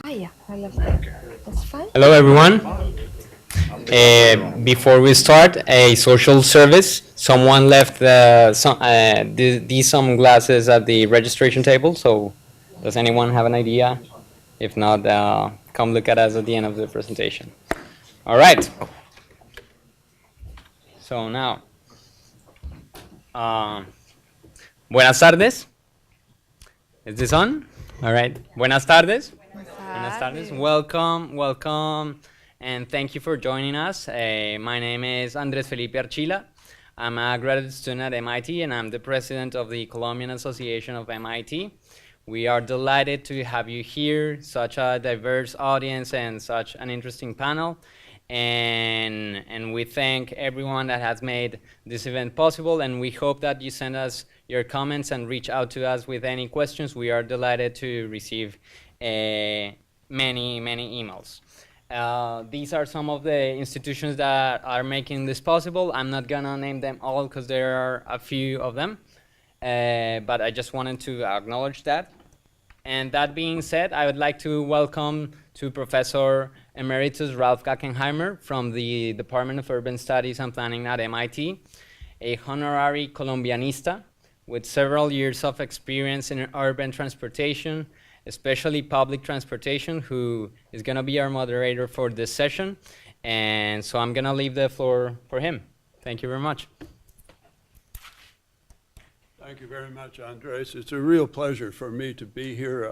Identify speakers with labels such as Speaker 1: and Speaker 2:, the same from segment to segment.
Speaker 1: Yeah, I love that. That's fine.
Speaker 2: Hello, everyone. Before we start, a social service. Someone left these sunglasses at the registration table. So, does anyone have an idea? If not, come look at us at the end of the presentation. All right. So now, uh, buenas tardes. Is this on? All right. Buenas tardes. Buenas tardes. Welcome, welcome, and thank you for joining us. My name is Andres Felipe Archila. I'm a graduate student at MIT, and I'm the president of the Colombian Association of MIT. We are delighted to have you here, such a diverse audience and such an interesting panel. And we thank everyone that has made this event possible, and we hope that you send us your comments and reach out to us with any questions. We are delighted to receive many emails. These are some of the institutions that are making this possible. I'm not gonna name them all because there are a few of them, but I just wanted to acknowledge that. And that being said, I would like to welcome to Professor Emeritus Ralph Gackenheimer from the Department of Urban Studies and Planning at MIT, a honorary Colombianista with several years of experience in urban transportation, especially public transportation, who is going to be our moderator for this session. And so I'm going to leave the floor for him. Thank you very much.
Speaker 3: Thank you very much, Andres. It's a real pleasure for me to be here.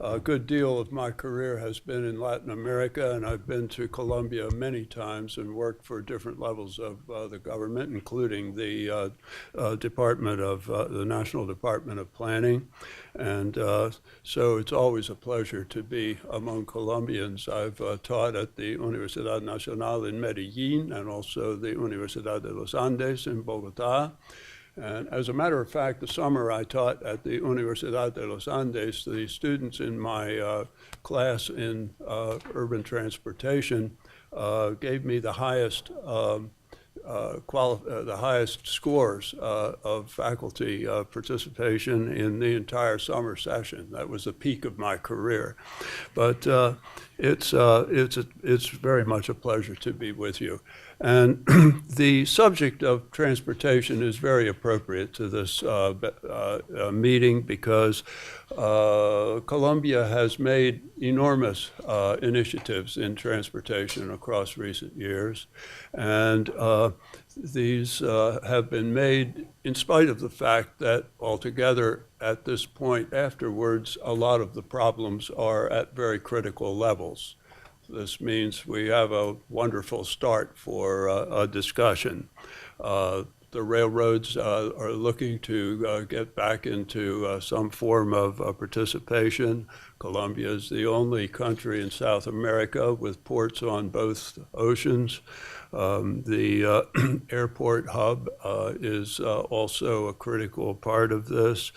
Speaker 3: A good deal of my career has been in Latin America, and I've been to Colombia many times and worked for different levels of the government, including the the National Department of Planning. And so it's always a pleasure to be among Colombians. I've taught at the Universidad Nacional in Medellin and also the Universidad de los Andes in Bogotá. And as a matter of fact, the summer I taught at the Universidad de los Andes, the students in my class in urban transportation gave me the highest scores of faculty participation in the entire summer session. That was the peak of my career. But it's very much a pleasure to be with you. And the subject of transportation is very appropriate to this meeting because Colombia has made enormous initiatives in transportation across recent years. And these have been made in spite of the fact that altogether at this point afterwards, a lot of the problems are at very critical levels. This means we have a wonderful start for a discussion. The railroads are looking to get back into some form of participation. Colombia is the only country in South America with ports on both oceans. The airport hub is also a critical part of this.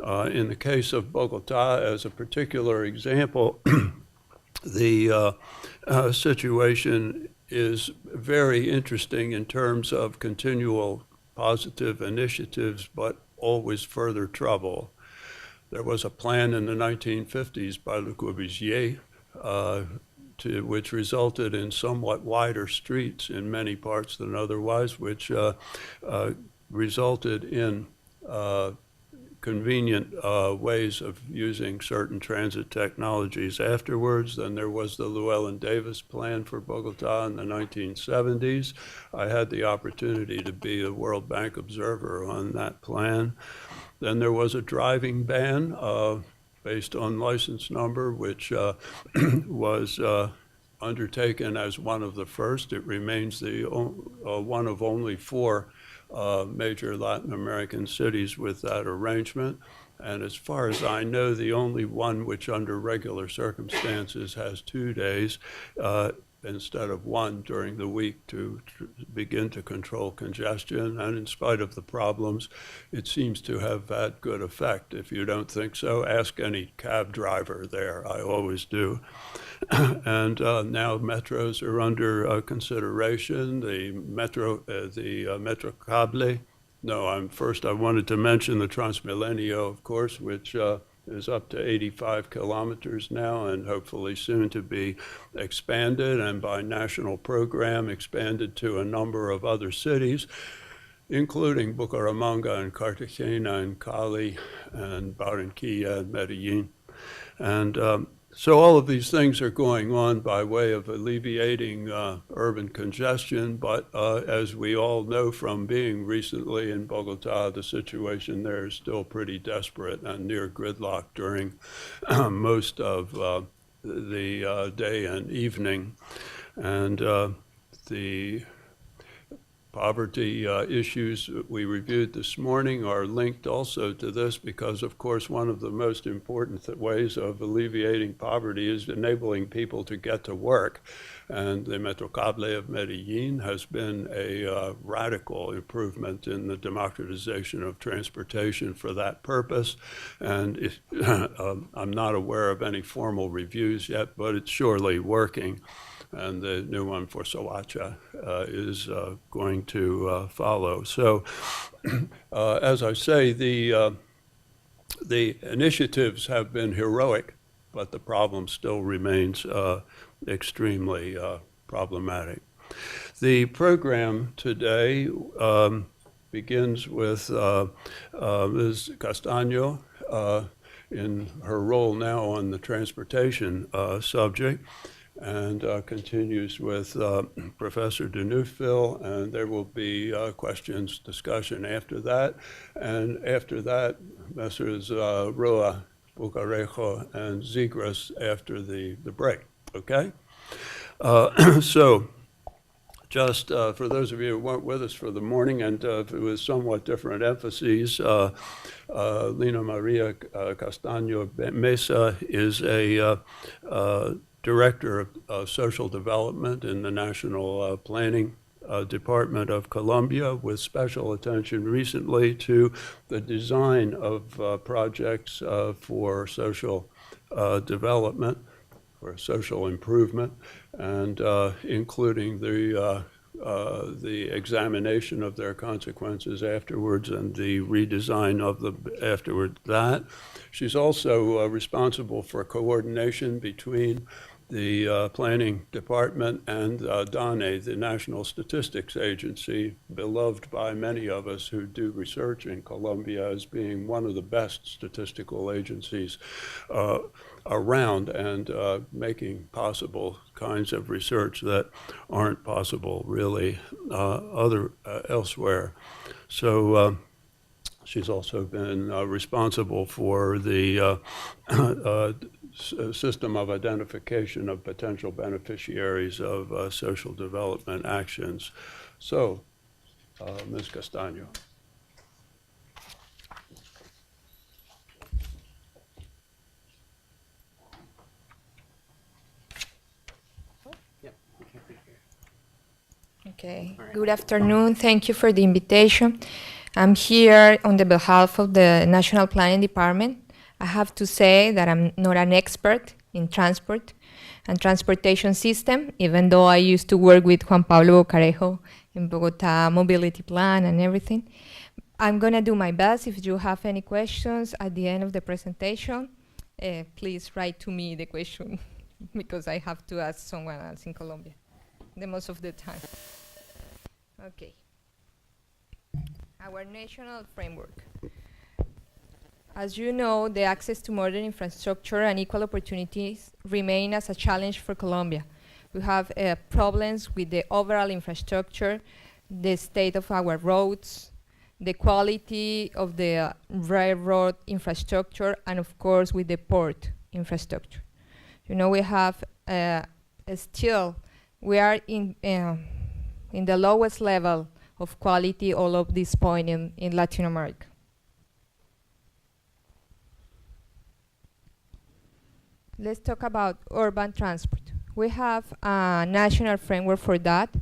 Speaker 3: In the case of Bogotá, as a particular example, the situation is very interesting in terms of continual positive initiatives, but always further trouble. There was a plan in the 1950s by Le Corbusier which resulted in somewhat wider streets in many parts than otherwise, which resulted in convenient ways of using certain transit technologies afterwards. Then there was the Llewellyn-Davis plan for Bogotá in the 1970s. I had the opportunity to be a World Bank observer on that plan. Then there was a driving ban based on license number, which was undertaken as one of the first. It remains the one of only 4 major Latin American cities with that arrangement. And as far as I know, the only one which under regular circumstances has 2 days instead of 1 during the week to begin to control congestion. And in spite of the problems, it seems to have had good effect. If you don't think so, ask any cab driver there. I always do. And now metros are under consideration. The Metrocable. No, first I wanted to mention the Transmilenio, of course, which is up to 85 kilometers now and hopefully soon to be expanded, and by national program expanded to a number of other cities, including Bucaramanga and Cartagena and Cali and Barranquilla and Medellin. And so all of these things are going on by way of alleviating urban congestion, but as we all know from being recently in Bogota, the situation there is still pretty desperate and near gridlock during most of the day and evening. And the poverty issues we reviewed this morning are linked also to this because, of course, one of the most important ways of alleviating poverty is enabling people to get to work. And the Metrocable of Medellin has been a radical improvement in the democratization of transportation for that purpose. And I'm not aware of any formal reviews yet, but it's surely working. And the new one for Soacha is going to follow. So, as I say, the initiatives have been heroic, but the problem still remains extremely problematic. The program today begins with Ms. Castaño in her role now on the transportation subject, and continues with Professor de Neufville, and there will be questions, discussion after that. And after that, Messrs. Roa, Bucarejo, and Zegras after the break, okay? So just for those of you who weren't with us for the morning and with somewhat different emphases, Lina Maria Castaño Mesa is a Director of Social Development in the National Planning Department of Colombia, with special attention recently to the design of projects for social development, for social improvement, and including the examination of their consequences afterwards and the redesign of them afterward. That she's also responsible for coordination between the planning department and DANE, the National Statistics Agency, beloved by many of us who do research in Colombia as being one of the best statistical agencies around, and making possible kinds of research that aren't possible really elsewhere. So she's also been responsible for the system of identification of potential beneficiaries of social development actions. So, Ms. Castaño.
Speaker 1: Okay, good afternoon. Thank you for the invitation. I'm here on the behalf of the National Planning Department. I have to say that I'm not an expert in transport and transportation system, even though I used to work with Juan Pablo Bocarejo in Bogota Mobility Plan and everything. I'm gonna do my best. If you have any questions at the end of the presentation, please write to me the question because I have to ask someone else in Colombia the most of the time. Okay. Our national framework. As you know, the access to modern infrastructure and equal opportunities remain as a challenge for Colombia. We have problems with the overall infrastructure, the state of our roads, the quality of the railroad infrastructure, and of course with the port infrastructure. You know, we have still, we are in the lowest level of quality all of this point in Latin America. Let's talk about urban transport. We have a national framework for that.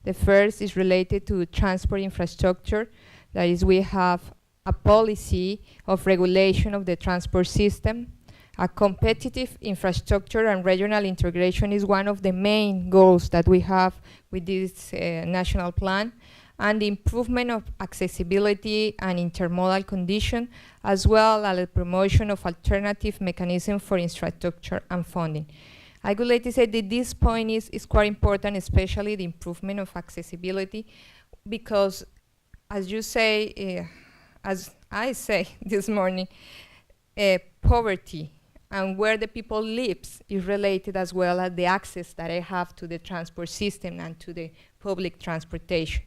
Speaker 1: The first is related to transport infrastructure. That is, we have a policy of regulation of the transport system. A competitive infrastructure and regional integration is one of the main goals that we have with this national plan. and the improvement of accessibility and intermodal condition, as well as the promotion of alternative mechanisms for infrastructure and funding. I would like to say that this point is quite important, especially the improvement of accessibility, because as you say, as I say this morning, poverty and where the people lives is related as well as the access that I have to the transport system and to the public transportation.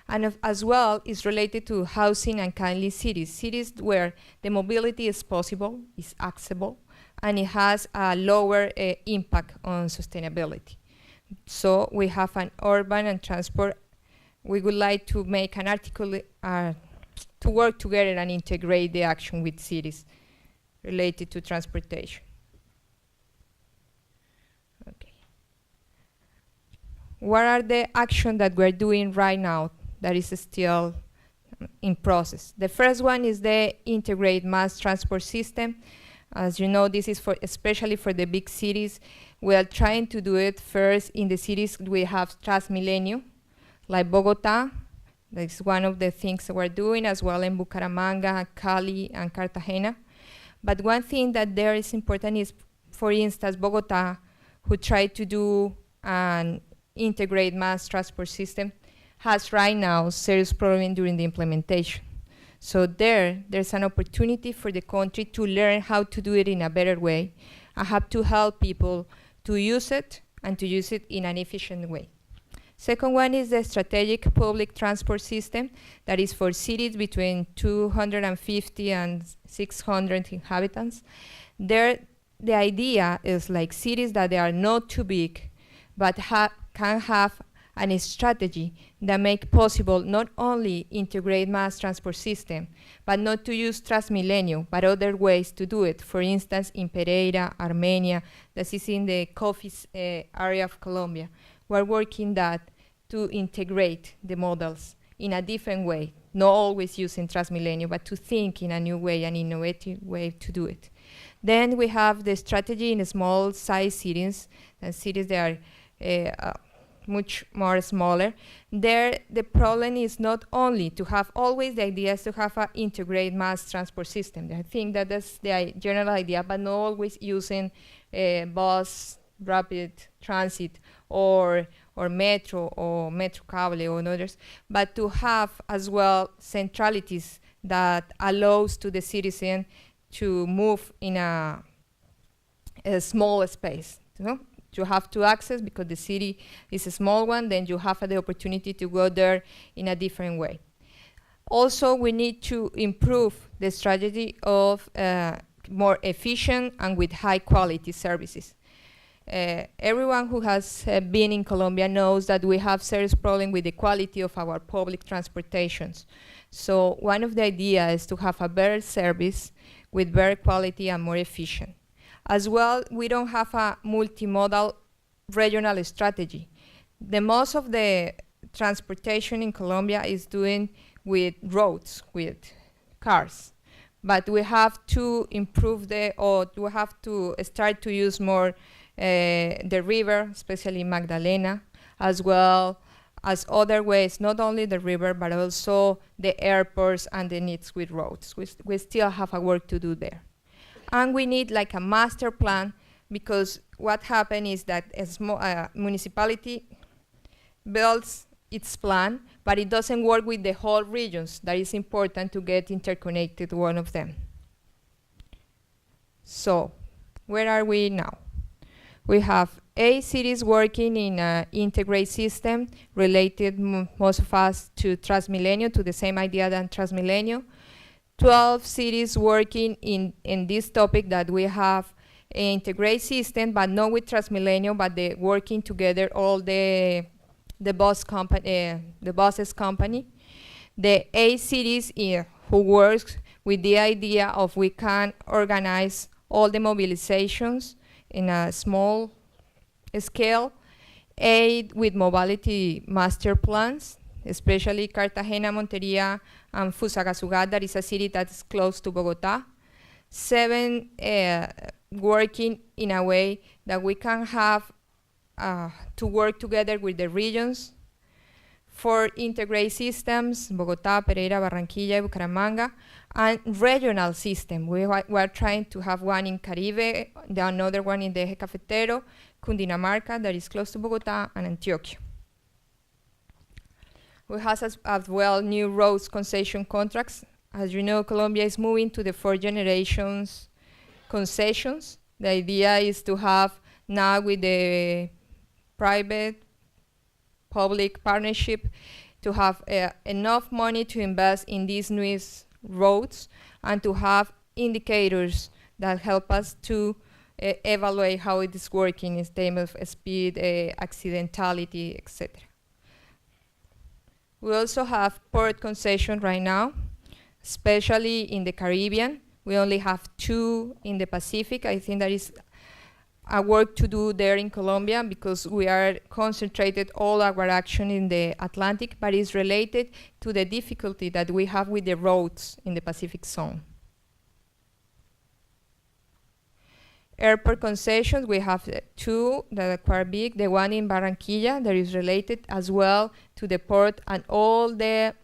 Speaker 1: And as well is related to housing and kindly cities, cities where the mobility is possible, is accessible, and it has a lower impact on sustainability. So we have an urban and transport. We would like to make an article to work together and integrate the action with cities related to transportation. Okay. What are the actions that we're doing right now that is still in process? The first one is the integrated mass transport system. As you know, this is for especially for the big cities. We are trying to do it first in the cities we have Transmilenio, like Bogota. That's one of the things that we're doing, as well in Bucaramanga, Cali, and Cartagena. But one thing that there is important is, for instance, Bogota, who tried to do an integrated mass transport system, has right now serious problem during the implementation. So there's an opportunity for the country to learn how to do it in a better way. I have to help people to use it and to use it in an efficient way. Second one is the strategic public transport system that is for cities between 250 and 600 inhabitants. There, the idea is like cities that they are not too big, but can have a strategy that make possible not only integrate mass transport system, but not to use Transmilenio, but other ways to do it. For instance, in Pereira, Armenia, that is in the coffee area of Colombia. We're working that to integrate the models in a different way, not always using Transmilenio, but to think in a new way, an innovative way to do it. Then we have the strategy in small size cities, and cities that are much more smaller. There, the problem is not only to have always the idea is to have an integrated mass transport system. I think that that's the general idea, but not always using bus, rapid transit, or metro, or metro cable, or others, but to have as well centralities that allows to the citizen to move in a small space. You know? You have to access because the city is a small one, then you have the opportunity to go there in a different way. Also, we need to improve the strategy of more efficient and with high quality services. Everyone who has been in Colombia knows that we have serious problem with the quality of our public transportations. So one of the ideas is to have a better service with better quality and more efficient. As well, we don't have a multimodal regional strategy. The most of the transportation in Colombia is doing with roads, with cars. But we have to improve we have to start to use more the river, especially Magdalena, as well as other ways, not only the river, but also the airports and the needs with roads. We still have a work to do there. And we need like a master plan, because what happened is that a municipality builds its plan, but it doesn't work with the whole regions. That is important to get interconnected, one of them. So, where are we now? We have 8 cities working in an integrated system related, most of us, to Transmilenio, to the same idea than Transmilenio. 12 cities working in this topic that we have an integrated system, but not with Transmilenio, but they working together, all the buses company. The 8 cities who works with the idea of we can organize all the mobilizations in a small scale, 8 with mobility master plans, especially Cartagena, Monteria, and Fusagasugá, that is a city that is close to Bogota. 7 working in a way that we can have to work together with the regions. 4 integrated systems, Bogotá, Pereira, Barranquilla, Bucaramanga, and regional system. We are trying to have one in Caribe, another one in the Eje Cafetero, Cundinamarca, that is close to Bogotá, and Antioquia. We have as well new roads concession contracts. As you know, Colombia is moving to the 4 generations concessions. The idea is to have now with the private public partnership to have enough money to invest in these new roads and to have indicators that help us to evaluate how it is working in terms of speed, accidentality, etc. We also have port concession right now, especially in the Caribbean. We only have 2 in the Pacific. I think that is a work to do there in Colombia because we are concentrated all our action in the Atlantic, but it's related to the difficulty that we have with the roads in the Pacific zone. Airport concessions, we have 2 that are quite big. The one in Barranquilla that is related as well to the port and all the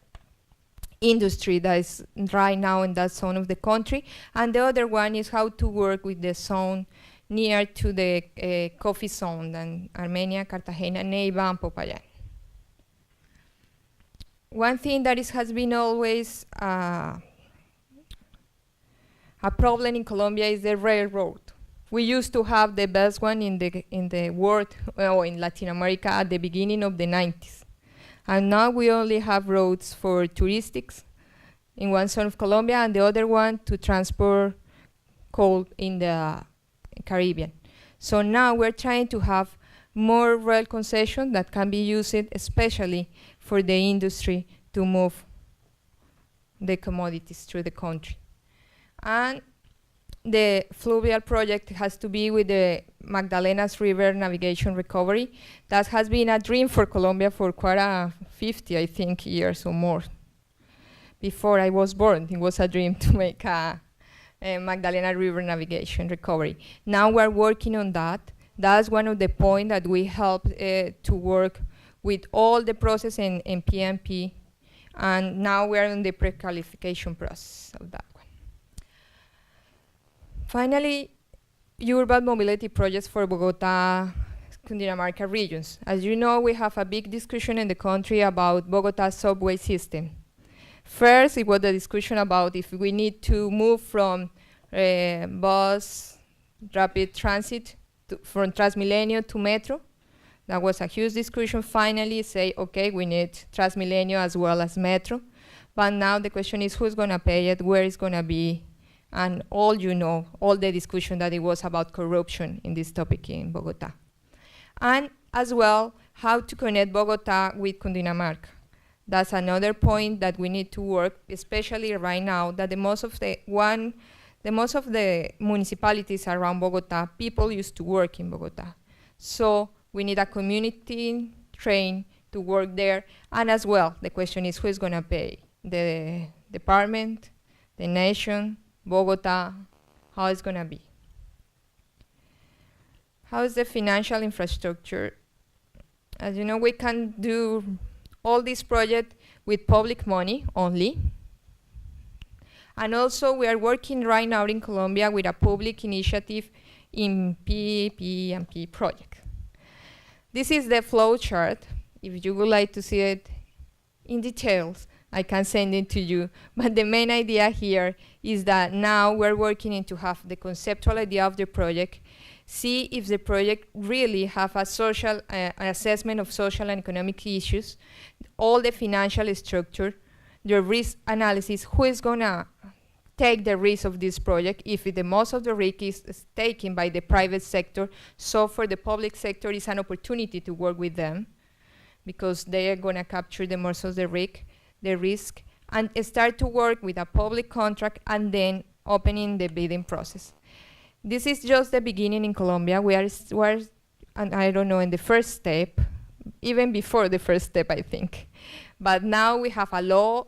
Speaker 1: industry that is right now in that zone of the country. And the other one is how to work with the zone near to the coffee zone in Armenia, Cartagena, Neiva, and Popayán. One thing that has been always a problem in Colombia is the railroad. We used to have the best one in the world, or in Latin America at the beginning of the 90s. And now we only have roads for touristics in one zone of Colombia and the other one to transport coal in the Caribbean. So now we're trying to have more rail concessions that can be used especially for the industry to move the commodities through the country. And the fluvial project has to be with the Magdalena's River navigation recovery. That has been a dream for Colombia for quite 50, I think, years or more. Before I was born, it was a dream to make a Magdalena River navigation recovery. Now we're working on that. That's one of the points that we help to work with all the process in PMP. And now we're in the pre-qualification process of that one. Finally, urban mobility projects for Bogotá, Cundinamarca regions. As you know, we have a big discussion in the country about Bogotá's subway system. First, it was the discussion about if we need to move from bus rapid transit from Transmilenio to Metro. That was a huge discussion. Finally, say, okay, we need Transmilenio as well as Metro. But now the question is who's going to pay it, where it's going to be, and all the discussion that it was about corruption in this topic in Bogotá. And as well, how to connect Bogotá with Cundinamarca. That's another point that we need to work, especially right now, that the most of the municipalities around Bogotá, people used to work in Bogotá. So we need a community trained to work there. And as well, the question is who is going to pay? The department, the nation, Bogotá, how it's going to be? How is the financial infrastructure? As you know, we can do all these projects with public money only. And also we are working right now in Colombia with a public initiative in PPP project. This is the flow chart. If you would like to see it in details, I can send it to you. But the main idea here is that now we're working in to have the conceptual idea of the project, see if the project really have a social assessment of social and economic issues, all the financial structure, the risk analysis, who is gonna take the risk of this project, if the most of the risk is taken by the private sector, so for the public sector it's an opportunity to work with them because they are gonna capture the most of the risk, and start to work with a public contract and then opening the bidding process. This is just the beginning in Colombia. We're and I don't know, in the first step, even before the first step, I think. But now we have a law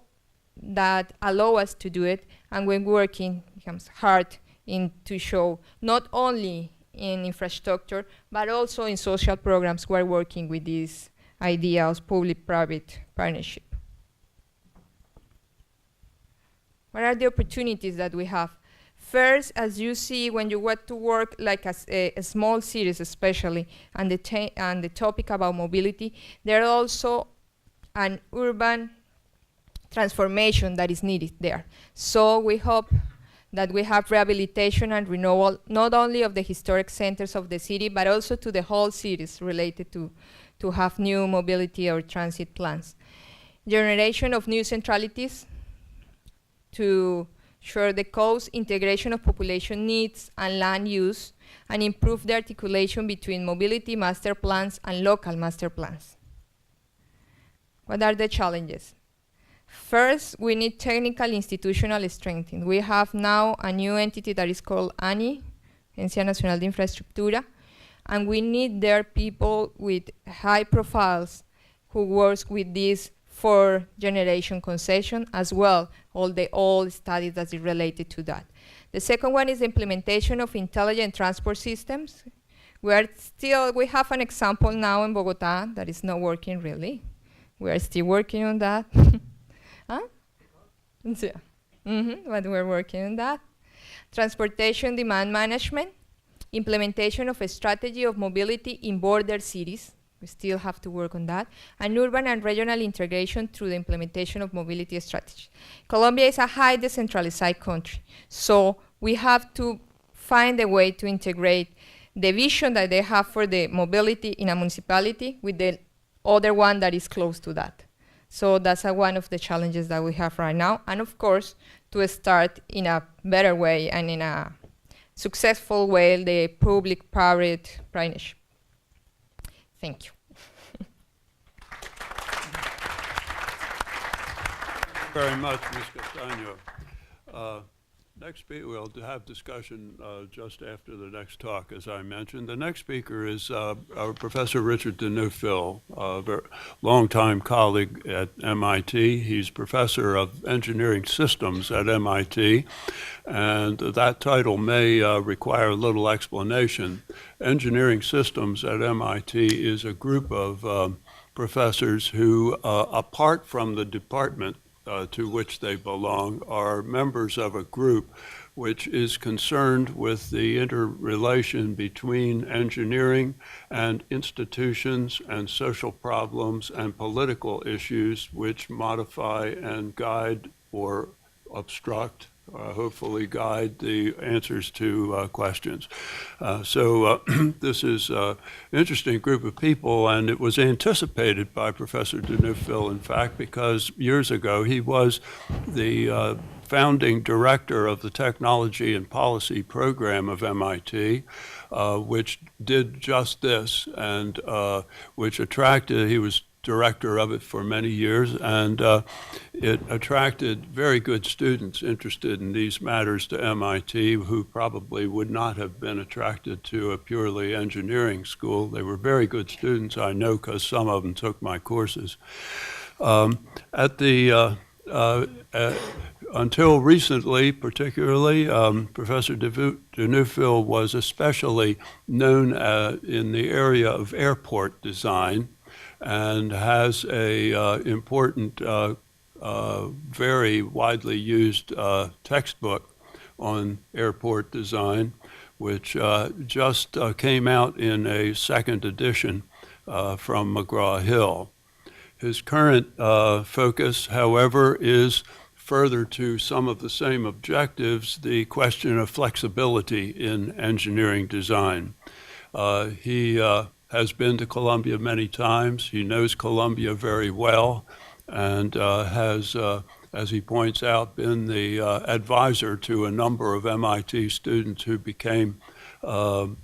Speaker 1: that allows us to do it, and when working, it becomes hard to show not only in infrastructure, but also in social programs we're working with this idea of public-private partnership. What are the opportunities that we have? First, as you see, when you want to work like a small series, especially, and the topic about mobility, there are also an urban transformation that is needed there. So we hope that we have rehabilitation and renewal, not only of the historic centers of the city, but also to the whole cities related to have new mobility or transit plans. Generation of new centralities to share the coast, integration of population needs and land use, and improve the articulation between mobility master plans and local master plans. What are the challenges? First, we need technical institutional strengthening. We have now a new entity that is called ANI, Agencia Nacional de Infraestructura, and we need there people with high profiles who works with this 4th-generation concession, as well all the old studies that is related to that. The second one is the implementation of intelligent transport systems. We have an example now in Bogota that is not working really. We are still working on that. Huh? Yeah. But we're working on that. Transportation demand management, implementation of a strategy of mobility in border cities. We still have to work on that. And urban and regional integration through the implementation of mobility strategies. Colombia is a high decentralized country, so we have to find a way to integrate the vision that they have for the mobility in a municipality with the other one that is close to that. So that's one of the challenges that we have right now. And of course, to start in a better way and in a successful way, the public-private partnership. Thank you.
Speaker 3: Very much, Ms. Castaño. Next speaker, we'll have discussion just after the next talk, as I mentioned. The next speaker is our Professor Richard de Neufville, a longtime colleague at MIT. He's Professor of Engineering Systems at MIT, and that title may require a little explanation. Engineering Systems at MIT is a group of professors who, apart from the department to which they belong, are members of a group which is concerned with the interrelation between engineering and institutions and social problems and political issues which modify and guide or obstruct, hopefully guide the answers to questions. So this is an interesting group of people, and it was anticipated by Professor de Neufville, in fact, because years ago he was the founding director of the Technology and Policy Program of MIT, which did just this, and which attracted, he was director of it for many years, and it attracted very good students interested in these matters to MIT who probably would not have been attracted to a purely engineering school. They were very good students, I know, because some of them took my courses. Until recently, particularly, Professor de Neufville was especially known in the area of airport design, and has a important, very widely used textbook on airport design, which just came out in a second edition from McGraw-Hill. His current focus, however, is further to some of the same objectives, the question of flexibility in engineering design. He has been to Columbia many times. He knows Columbia very well, and has, as he points out, been the advisor to a number of MIT students who became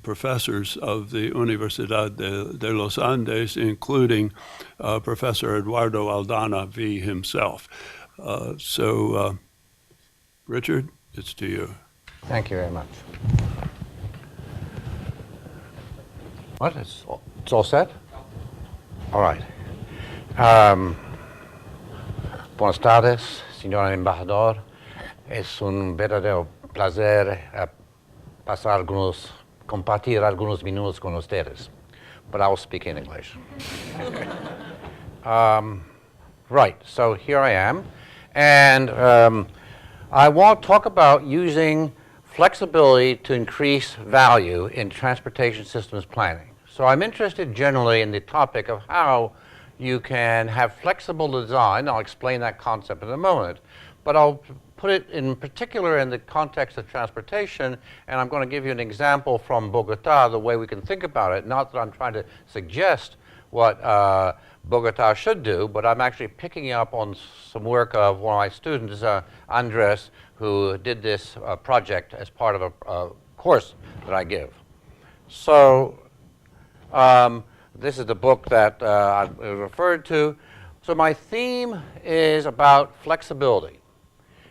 Speaker 3: professors of the Universidad de los Andes, including Professor Eduardo Aldana V. himself. Richard, it's to you.
Speaker 4: Thank you very much. What? It's all set? All right. Buenas tardes, señor embajador. Es un verdadero placer compartir algunos minutos con ustedes. but I will speak in English. Right, so here I am, and I want to talk about using flexibility to increase value in transportation systems planning. So I'm interested generally in the topic of how you can have flexible design. I'll explain that concept in a moment, but I'll put it in particular in the context of transportation, and I'm going to give you an example from Bogota, the way we can think about it. Not that I'm trying to suggest what Bogota should do, but I'm actually picking up on some work of one of my students, Andres, who did this project as part of a course that I give. So this is the book that I referred to. So my theme is about flexibility.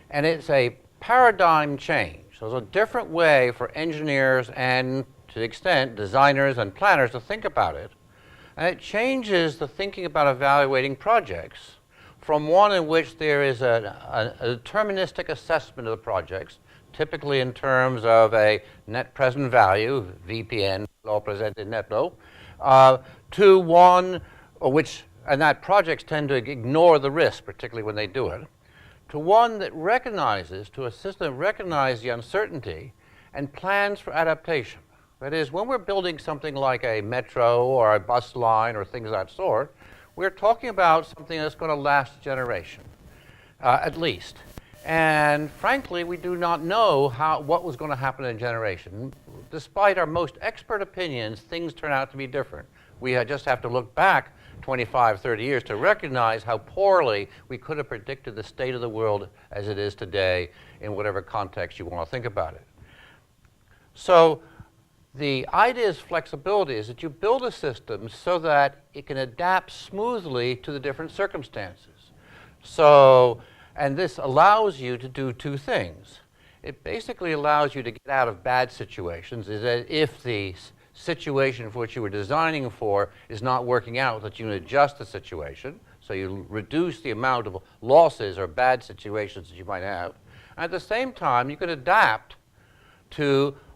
Speaker 4: And it's a paradigm change. So it's a different way for engineers and, to the extent, designers and planners to think about it. And it changes the thinking about evaluating projects from one in which there is a deterministic assessment of the projects, typically in terms of a net present value, VPN, law presented net flow, to one which, and that projects tend to ignore the risk, particularly when they do it, to one that recognizes, to a system that recognizes the uncertainty and plans for adaptation. That is, when we're building something like a metro or a bus line or things of that sort, we're talking about something that's going to last a generation, at least. And frankly, we do not know what was going to happen in a generation. Despite our most expert opinions, things turn out to be different. We just have to look back 25, 30 years to recognize how poorly we could have predicted the state of the world as it is today in whatever context you want to think about it. So the idea is flexibility is that you build a system so that it can adapt smoothly to the different circumstances. So, and this allows you to do two things. It basically allows you to get out of bad situations, is that if the situation for which you were designing for is not working out, that you can adjust the situation, so you reduce the amount of losses or bad situations that you might have. At the same time, you can adapt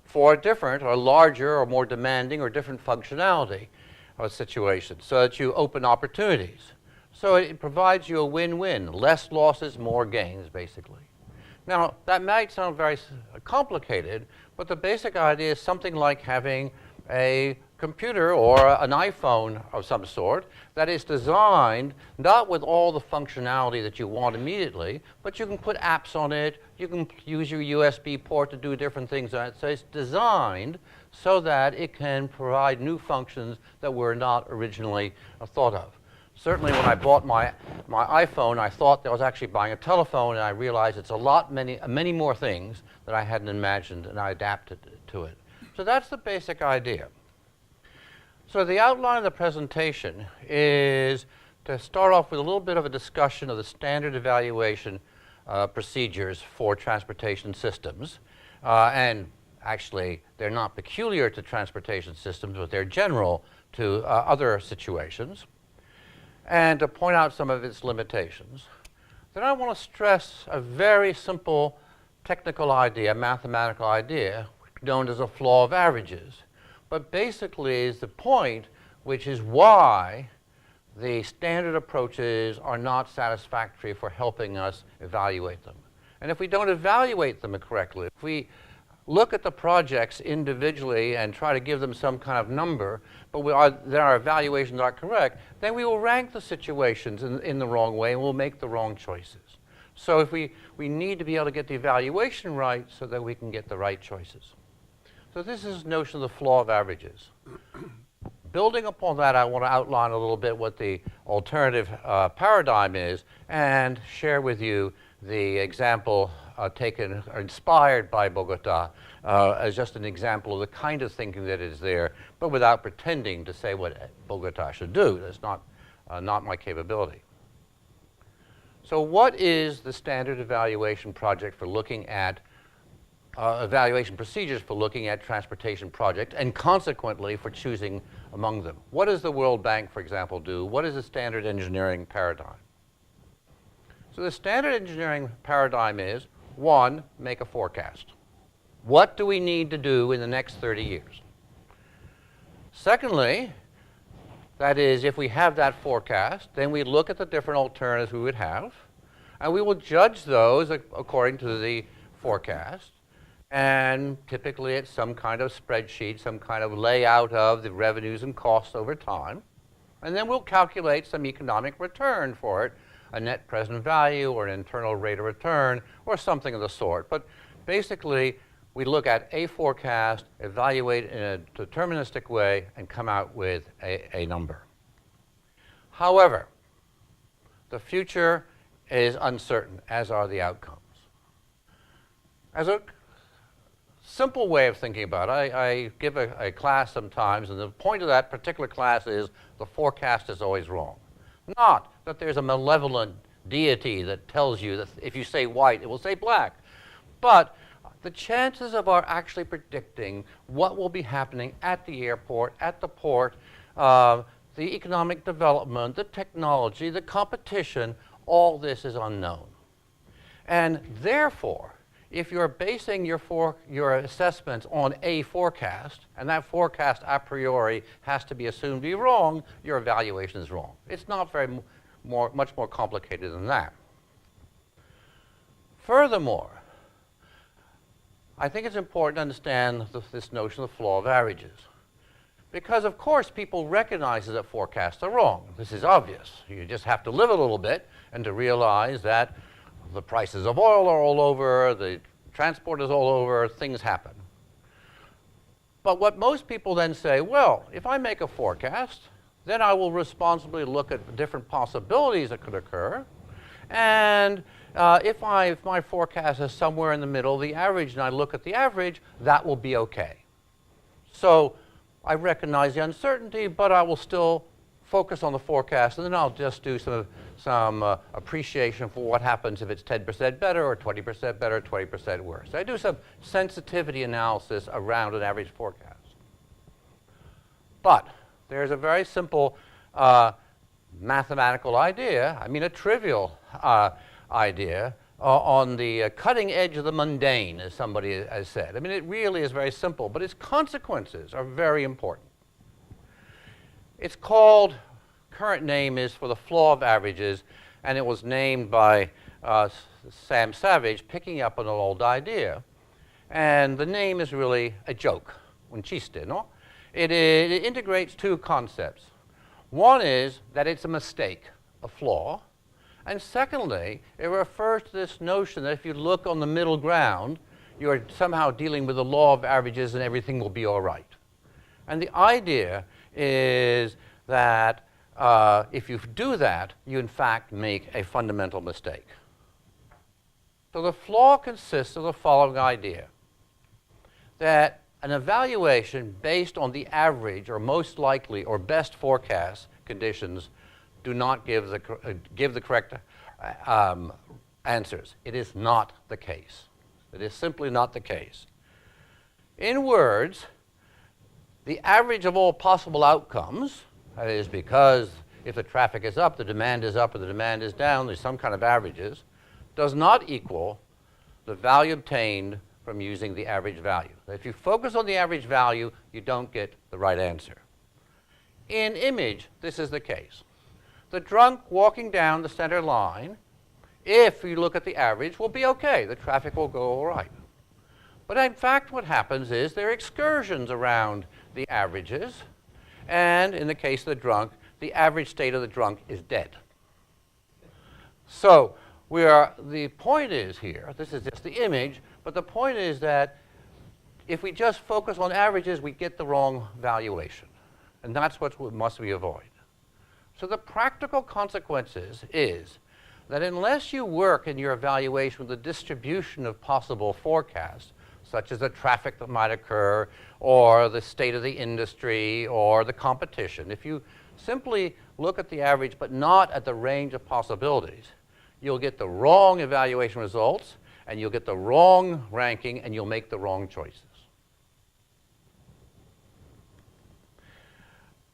Speaker 4: for a different or larger or more demanding or different functionality of situations so that you open opportunities. So it provides you a win-win, less losses, more gains, basically. Now, that might sound very complicated, but the basic idea is something like having a computer or an iPhone of some sort that is designed not with all the functionality that you want immediately, but you can put apps on it, you can use your USB port to do different things on it. So it's designed so that it can provide new functions that were not originally thought of. Certainly when I bought my iPhone, I thought that I was actually buying a telephone, and I realized it's many more things that I hadn't imagined, and I adapted to it. So that's the basic idea. So the outline of the presentation is to start off with a little bit of a discussion of the standard evaluation procedures for transportation systems. And actually, they're not peculiar to transportation systems, but they're general to other situations. And to point out some of its limitations. Then I want to stress a very simple technical idea, mathematical idea, known as a flaw of averages. But basically is the point which is why the standard approaches are not satisfactory for helping us evaluate them. And if we don't evaluate them correctly, if we look at the projects individually and try to give them some kind of number, but then our evaluations aren't correct, then we will rank the situations in the wrong way and we'll make the wrong choices. So if we need to be able to get the evaluation right so that we can get the right choices. So this is the notion of the flaw of averages. Building upon that, I want to outline a little bit what the alternative paradigm is and share with you the example taken or inspired by Bogota as just an example of the kind of thinking that is there, but without pretending to say what Bogota should do. That's not my capability. So what is the standard evaluation project for looking at evaluation procedures for looking at transportation projects and consequently for choosing among them? What does the World Bank, for example, do? What is the standard engineering paradigm? So the standard engineering paradigm is, one, make a forecast. What do we need to do in the next 30 years? Secondly, That is, if we have that forecast, then we look at the different alternatives we would have, and we will judge those according to the forecast. And typically it's some kind of spreadsheet, some kind of layout of the revenues and costs over time. And then we'll calculate some economic return for it, a net present value or an internal rate of return or something of the sort. But basically, we look at a forecast, evaluate in a deterministic way, and come out with a number. However, the future is uncertain, as are the outcomes. As a simple way of thinking about it, I give a class sometimes, and the point of that particular class is the forecast is always wrong. Not that there's a malevolent deity that tells you that if you say white, it will say black. But the chances of our actually predicting what will be happening at the airport, at the port, the economic development, the technology, the competition, all this is unknown. And therefore, if you're basing your assessments on a forecast, and that forecast a priori has to be assumed to be wrong, your evaluation is wrong. It's not much more complicated than that. Furthermore, I think it's important to understand this notion of the flaw of averages. Because, of course, people recognize that forecasts are wrong. This is obvious. You just have to live a little bit and to realize that the prices of oil are all over, the transport is all over, things happen. But what most people then say, well, if I make a forecast, then I will responsibly look at the different possibilities that could occur. And if my forecast is somewhere in the middle, the average, and I look at the average, that will be okay. So I recognize the uncertainty, but I will still focus on the forecast, and then I'll just do some appreciation for what happens if it's 10% better or 20% better or 20% worse. I do some sensitivity analysis around an average forecast. But there's a very simple mathematical idea, I mean a trivial idea, on the cutting edge of the mundane, as somebody has said. I mean, it really is very simple, but its consequences are very important. It's called, current name is for the flaw of averages, and it was named by Sam Savage, picking up on an old idea. And the name is really a joke, un chiste, no? It integrates two concepts. One is that it's a mistake, a flaw. And secondly, it refers to this notion that if you look on the middle ground, you're somehow dealing with the law of averages and everything will be all right. And the idea is that if you do that, you in fact make a fundamental mistake. So the flaw consists of the following idea, that an evaluation based on the average or most likely or best forecast conditions do not give the correct answers. It is not the case. It is simply not the case. In words, the average of all possible outcomes, that is because if the traffic is up, the demand is up, or the demand is down, there's some kind of averages, does not equal the value obtained from using the average value. If you focus on the average value, you don't get the right answer. In image, this is the case. The drunk walking down the center line, if you look at the average, will be okay. The traffic will go all right. But in fact, what happens is there are excursions around the averages, and in the case of the drunk, the average state of the drunk is dead. So the point is here, this is just the image, but the point is that if we just focus on averages, we get the wrong valuation. And that's what must we avoid. So the practical consequences is that unless you work in your evaluation with the distribution of possible forecasts, such as the traffic that might occur, or the state of the industry, or the competition, if you simply look at the average but not at the range of possibilities, you'll get the wrong evaluation results, and you'll get the wrong ranking, and you'll make the wrong choices.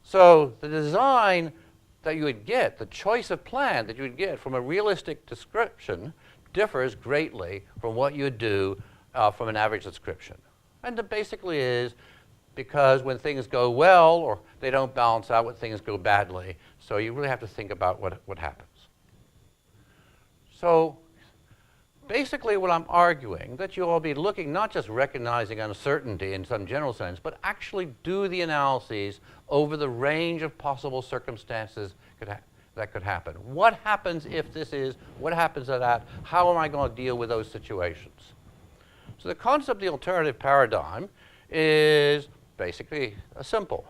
Speaker 4: So the design that you would get, the choice of plan that you would get from a realistic description differs greatly from what you would do from an average description. And it basically is because when things go well, or they don't balance out when things go badly. So you really have to think about what happens. So basically what I'm arguing, that you all be looking, not just recognizing uncertainty in some general sense, but actually do the analyses over the range of possible circumstances that could happen. What happens if this is? What happens to that? How am I going to deal with those situations? So the concept of the alternative paradigm is basically simple.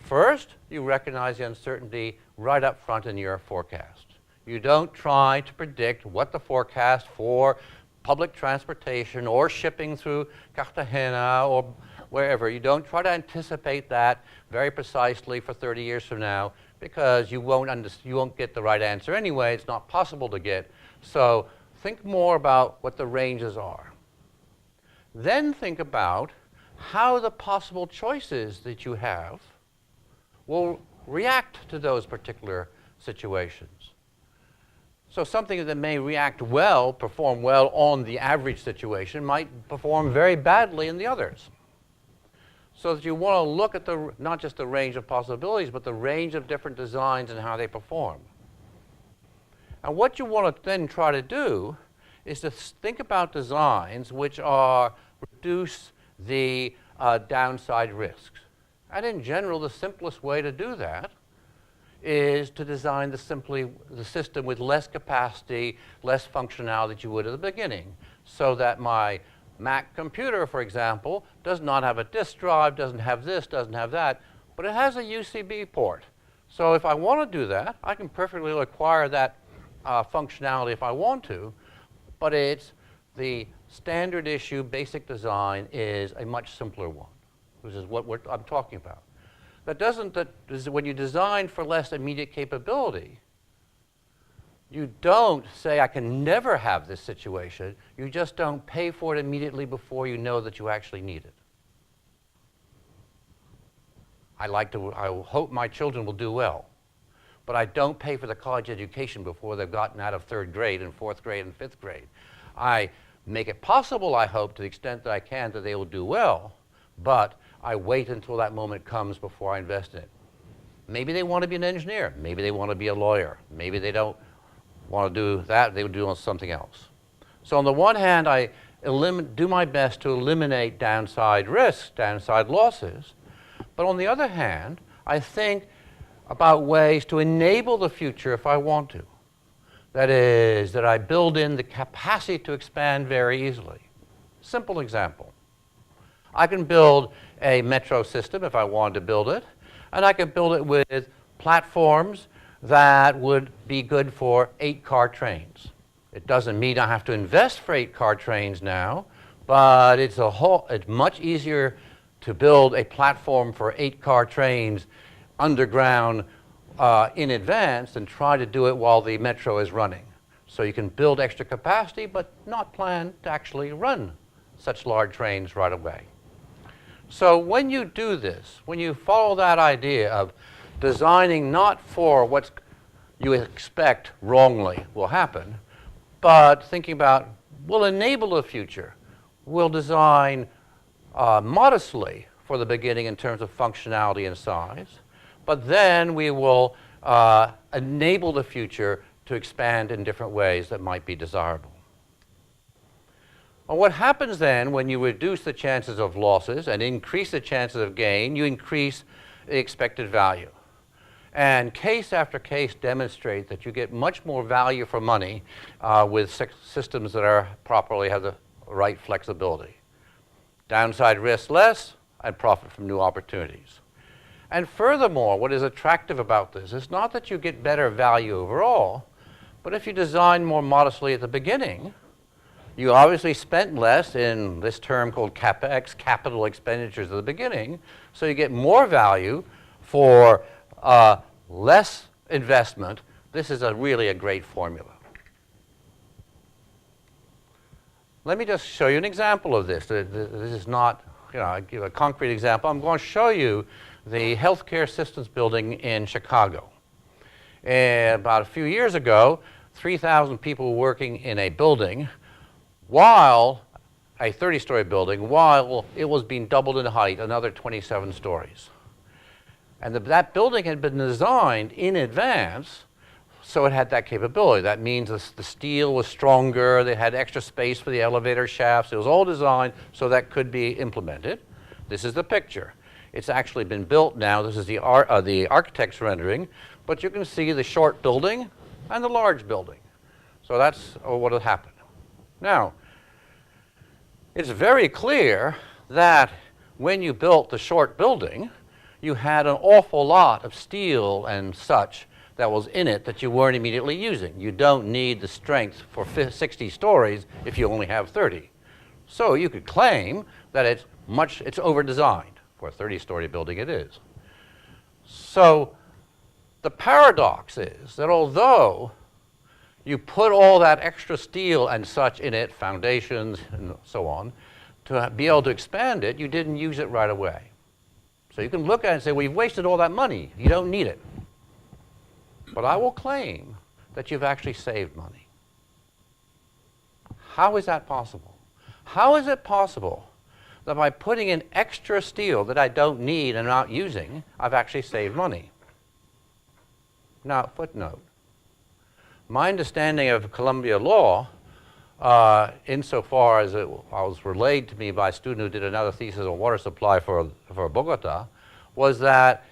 Speaker 4: First, you recognize the uncertainty right up front in your forecast. You don't try to predict what the forecast for public transportation or shipping through Cartagena or wherever. You don't try to anticipate that very precisely for 30 years from now, because you won't get the right answer anyway. It's not possible to get. So think more about what the ranges are. Then think about how the possible choices that you have will react to those particular situations. So something that may react well, perform well on the average situation, might perform very badly in the others. So that you want to look at not just the range of possibilities, but the range of different designs and how they perform. And what you want to then try to do is to think about designs which reduce the downside risks. And in general, the simplest way to do that is to design the system with less capacity, less functionality that you would at the beginning, so that my Mac computer, for example, does not have a disk drive, doesn't have this, doesn't have that, but it has a USB port. So if I want to do that, I can perfectly acquire that functionality if I want to, but it's the standard issue basic design is a much simpler one, which is what I'm talking about. When you design for less immediate capability, you don't say, I can never have this situation. You just don't pay for it immediately before you know that you actually need it. I hope my children will do well, but I don't pay for the college education before they've gotten out of 3rd grade and 4th grade and 5th grade. I make it possible, I hope, to the extent that I can, that they will do well, but I wait until that moment comes before I invest in it. Maybe they want to be an engineer. Maybe they want to be a lawyer. Maybe they don't want to do that. They would do something else. So on the one hand, I do my best to eliminate downside risks, downside losses. But on the other hand, I think about ways to enable the future if I want to. That is, that I build in the capacity to expand very easily. Simple example. I can build a metro system if I wanted to build it, and I can build it with platforms that would be good for 8-car trains. It doesn't mean I have to invest for 8-car trains now, but it's much easier to build a platform for 8-car trains underground in advance than try to do it while the metro is running. So you can build extra capacity, but not plan to actually run such large trains right away. So when you do this, when you follow that idea of designing not for what you expect wrongly will happen, but thinking about will enable the future, will design modestly for the beginning in terms of functionality and size, but then we will enable the future to expand in different ways that might be desirable. Well, what happens then when you reduce the chances of losses and increase the chances of gain, you increase the expected value. And case after case demonstrate that you get much more value for money with systems that have the right flexibility. Downside risk less and profit from new opportunities. And furthermore, what is attractive about this is not that you get better value overall, but if you design more modestly at the beginning, you obviously spent less in this term called CapEx, capital expenditures at the beginning, so you get more value for less investment. This is really a great formula. Let me just show you an example of this. This is not, I give a concrete example. I'm going to show you the healthcare systems building in Chicago. And about a few years ago, 3,000 people were working in a building while a 30-story building while it was being doubled in height, another 27 stories. And that building had been designed in advance, so it had that capability. That means the steel was stronger, they had extra space for the elevator shafts. It was all designed so that could be implemented. This is the picture. It's actually been built now. This is the architect's rendering, but you can see the short building and the large building. So that's what had happened. Now, it's very clear that when you built the short building, you had an awful lot of steel and such that was in it that you weren't immediately using. You don't need the strength for 60 stories if you only have 30. So you could claim that it's over-designed. For a 30-story building it is. So the paradox is that although you put all that extra steel and such in it, foundations and so on, to be able to expand it, you didn't use it right away. So you can look at it and say, well, you've wasted all that money. You don't need it. But I will claim that you've actually saved money. How is that possible? How is it possible that by putting in extra steel that I don't need and not using, I've actually saved money? Now, footnote. My understanding of Columbia law, insofar as it was relayed to me by a student who did another thesis on water supply for Bogota, was that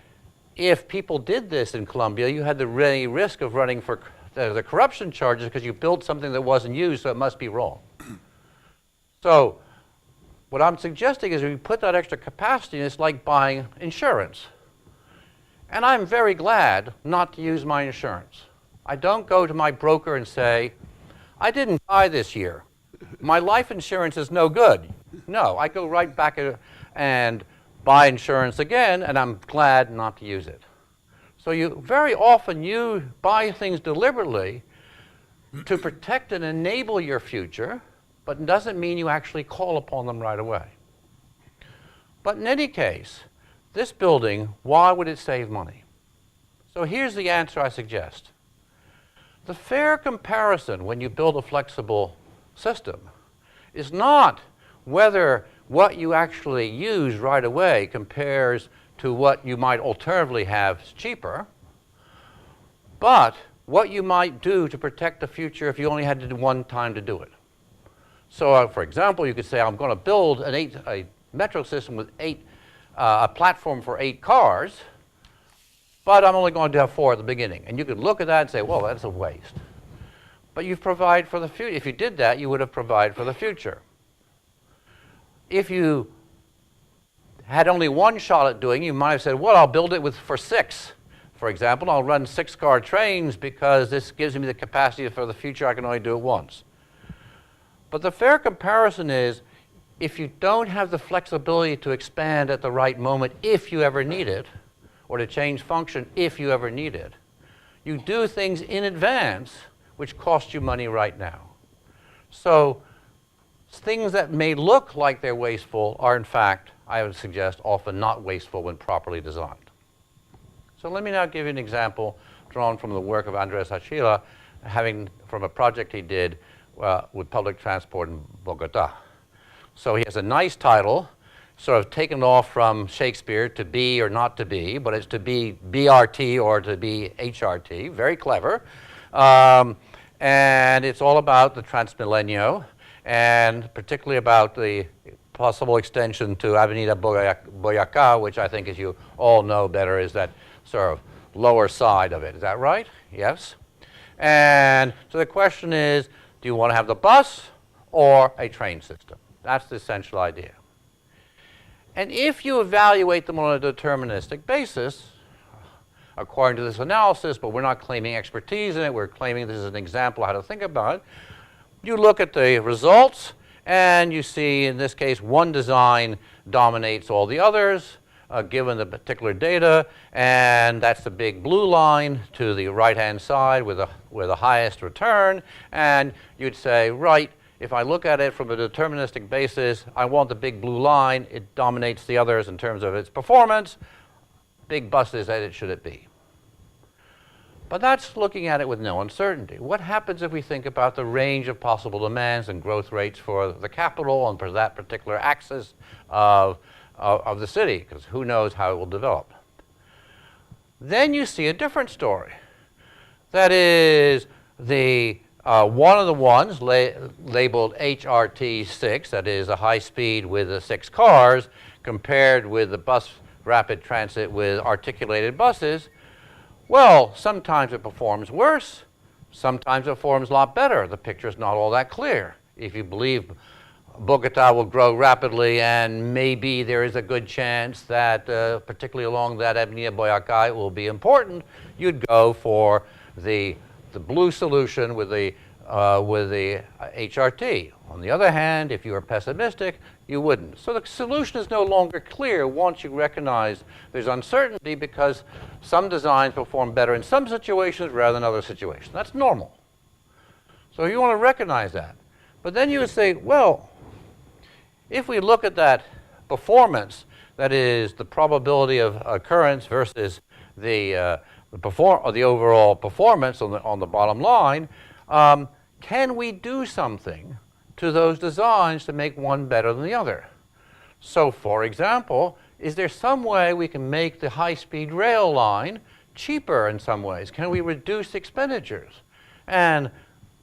Speaker 4: if people did this in Columbia, you had the risk of running for the corruption charges because you built something that wasn't used, so it must be wrong. So what I'm suggesting is if you put that extra capacity in, it's like buying insurance. And I'm very glad not to use my insurance. I don't go to my broker and say, I didn't die this year. My life insurance is no good. No, I go right back and buy insurance again, and I'm glad not to use it. So very often you buy things deliberately to protect and enable your future, but it doesn't mean you actually call upon them right away. But in any case, this building, why would it save money? So here's the answer I suggest. The fair comparison when you build a flexible system is not whether what you actually use right away compares to what you might alternatively have cheaper, but what you might do to protect the future if you only had to do one time to do it. So, for example, you could say, I'm going to build a metro system with a platform for 8 cars, but I'm only going to have 4 at the beginning. And you could look at that and say, well, that's a waste. But you've provided for the future. If you did that, you would have provided for the future. If you had only one shot at doing, you might have said, well, I'll build it for 6. For example, I'll run 6-car trains because this gives me the capacity for the future. I can only do it once. But the fair comparison is, if you don't have the flexibility to expand at the right moment if you ever need it, or to change function if you ever need it, you do things in advance which cost you money right now. So things that may look like they're wasteful are, in fact, I would suggest, often not wasteful when properly designed. So let me now give you an example drawn from the work of Andres Archila, from a project he did with public transport in Bogota. So he has a nice title, sort of taken off from Shakespeare, To Be or Not to Be, but it's to be BRT or to be HRT, very clever. And it's all about the Transmilenio, and particularly about the possible extension to Avenida Boyacá, which I think, as you all know better, is that sort of lower side of it. Is that right? Yes? And so the question is, do you want to have the bus or a train system? That's the essential idea. And if you evaluate them on a deterministic basis, according to this analysis, but we're not claiming expertise in it, we're claiming this is an example of how to think about it, you look at the results, and you see, in this case, one design dominates all the others, given the particular data, and that's the big blue line to the right-hand side with the highest return, and you'd say, right, if I look at it from a deterministic basis, I want the big blue line. It dominates the others in terms of its performance. Big bus is that it should it be. But that's looking at it with no uncertainty. What happens if we think about the range of possible demands and growth rates for the capital and for that particular axis of the city? Because who knows how it will develop. Then you see a different story. That is one of the ones labeled HRT6, that is a high speed with 6 cars, compared with the bus rapid transit with articulated buses. Well, sometimes it performs worse, sometimes it performs a lot better. The picture's not all that clear. If you believe Bogota will grow rapidly and maybe there is a good chance that, particularly along that Avenida Boyacá, it will be important, you'd go for the blue solution with the HRT. On the other hand, if you are pessimistic, you wouldn't. So the solution is no longer clear once you recognize there's uncertainty, because some designs perform better in some situations rather than other situations. That's normal. So you want to recognize that. But then you would say, well, if we look at that performance, that is the probability of occurrence versus the overall performance on the bottom line, can we do something to those designs to make one better than the other? So, for example, is there some way we can make the high-speed rail line cheaper in some ways? Can we reduce expenditures? And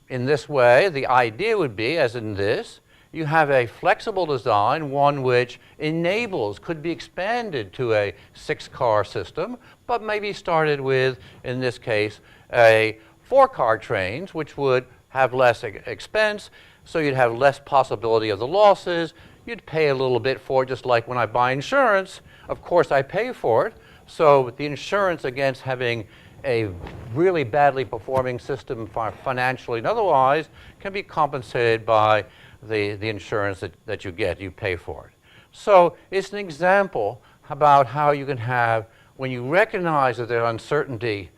Speaker 4: in this way, the idea would be, as in this, you have a flexible design, one which could be expanded to a 6-car system, but maybe started with, in this case, a 4-car trains, which would have less expense, so you'd have less possibility of the losses. You'd pay a little bit for it, just like when I buy insurance. Of course, I pay for it. So the insurance against having a really badly performing system financially and otherwise can be compensated by the insurance that you get. You pay for it. So it's an example about how you can have, when you recognize that there's uncertainty,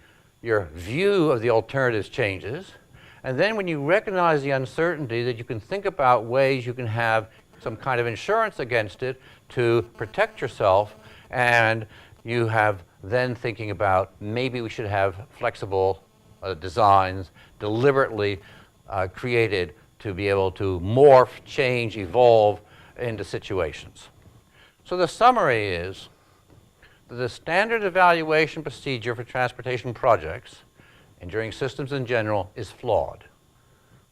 Speaker 4: your view of the alternatives changes. And then when you recognize the uncertainty, that you can think about ways you can have some kind of insurance against it to protect yourself. And you have then thinking about maybe we should have flexible designs deliberately created to be able to morph, change, evolve into situations. So the summary is that the standard evaluation procedure for transportation projects, engineering systems in general, is flawed.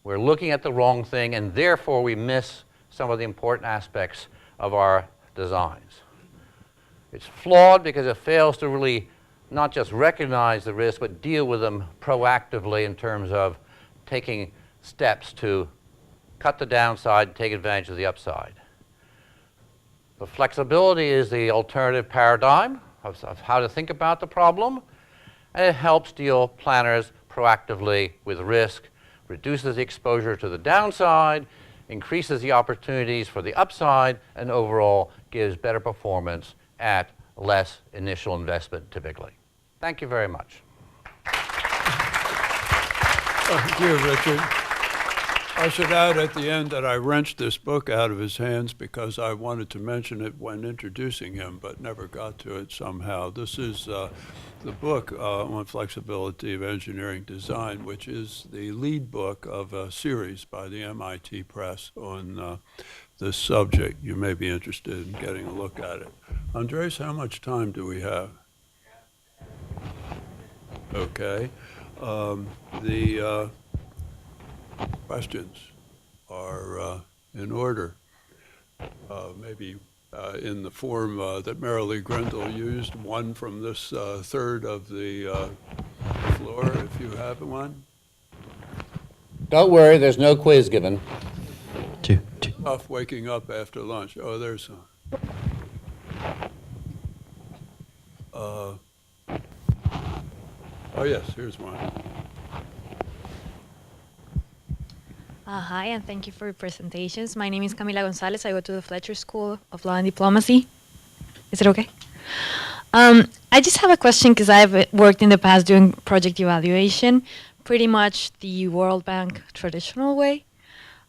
Speaker 4: We're looking at the wrong thing, and therefore we miss some of the important aspects of our designs. It's flawed because it fails to really not just recognize the risks, but deal with them proactively in terms of taking steps to cut the downside and take advantage of the upside. The flexibility is the alternative paradigm of how to think about the problem, and it helps deal planners proactively with risk, reduces the exposure to the downside, increases the opportunities for the upside, and overall gives better performance at less initial investment typically. Thank you very much.
Speaker 3: Thank you, Richard. I should add at the end that I wrenched this book out of his hands because I wanted to mention it when introducing him, but never got to it somehow. This is the book on flexibility of engineering design, which is the lead book of a series by the MIT Press on this subject. You may be interested in getting a look at it. Andres, how much time do we have? Okay. The questions are in order, maybe in the form that Marilee Grindle used, one from this third of the floor, if you have one.
Speaker 4: Don't worry, there's no quiz given.
Speaker 5: Two.
Speaker 3: Tough waking up after lunch. Oh, there's some. Oh, yes, here's one.
Speaker 6: Hi, and thank you for your presentations. My name is Camila Gonzalez. I go to the Fletcher School of Law and Diplomacy. Is it okay? I just have a question because I've worked in the past doing project evaluation, pretty much the World Bank traditional way.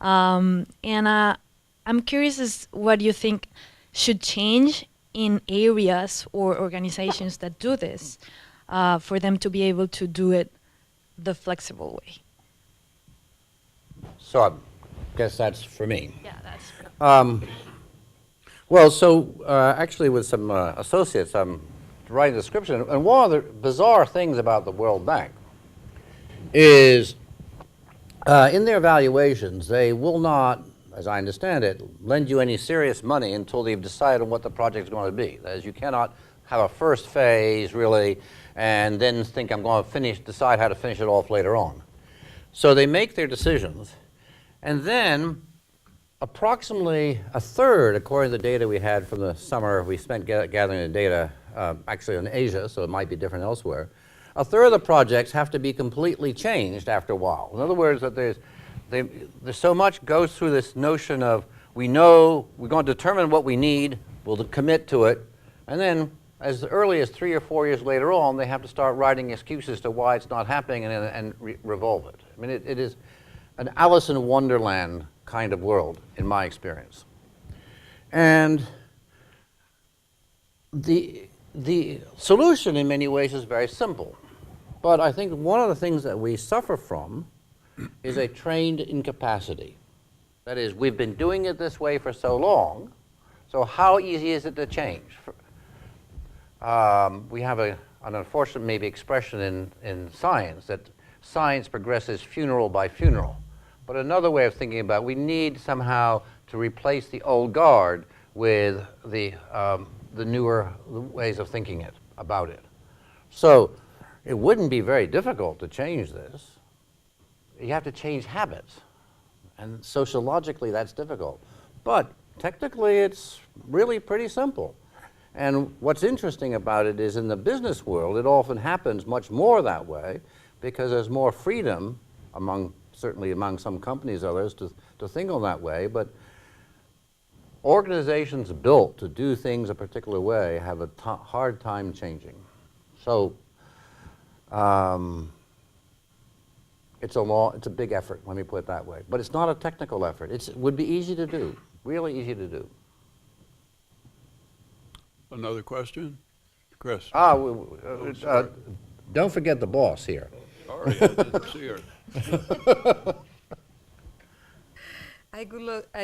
Speaker 6: And I'm curious as what you think should change in areas or organizations that do this for them to be able to do it the flexible way?
Speaker 4: So I guess that's for me.
Speaker 6: Yeah, that's.
Speaker 4: Well, so actually with some associates, I'm writing a description, and one of the bizarre things about the World Bank is in their evaluations, they will not, as I understand it, lend you any serious money until they've decided on what the project is going to be. That is, you cannot have a first phase, really, and then think I'm going to decide how to finish it off later on. So they make their decisions, and then approximately a third, according to the data we had from the summer we spent gathering the data, actually in Asia, so it might be different elsewhere, a third of the projects have to be completely changed after a while. In other words, that there's so much goes through this notion of we know we're going to determine what we need, we'll commit to it, and then as early as 3 or 4 years later on, they have to start writing excuses to why it's not happening and revolve it. I mean, it is an Alice in Wonderland kind of world, in my experience. And the solution in many ways is very simple. But I think one of the things that we suffer from is a trained incapacity. That is, we've been doing it this way for so long, so how easy is it to change? We have an unfortunate maybe expression in science that science progresses funeral by funeral. But another way of thinking about it, we need somehow to replace the old guard with the newer ways of thinking about it. So it wouldn't be very difficult to change this. You have to change habits. And sociologically, that's difficult. But technically, it's really pretty simple. And what's interesting about it is in the business world, it often happens much more that way because there's more freedom certainly among some companies, others, to think on that way. But organizations built to do things a particular way have a hard time changing. So it's a big effort, let me put it that way. But it's not a technical effort. It would be easy to do, really easy to do.
Speaker 3: Another question? Chris?
Speaker 4: Don't forget the boss here.
Speaker 3: Sorry, I didn't see her.
Speaker 1: I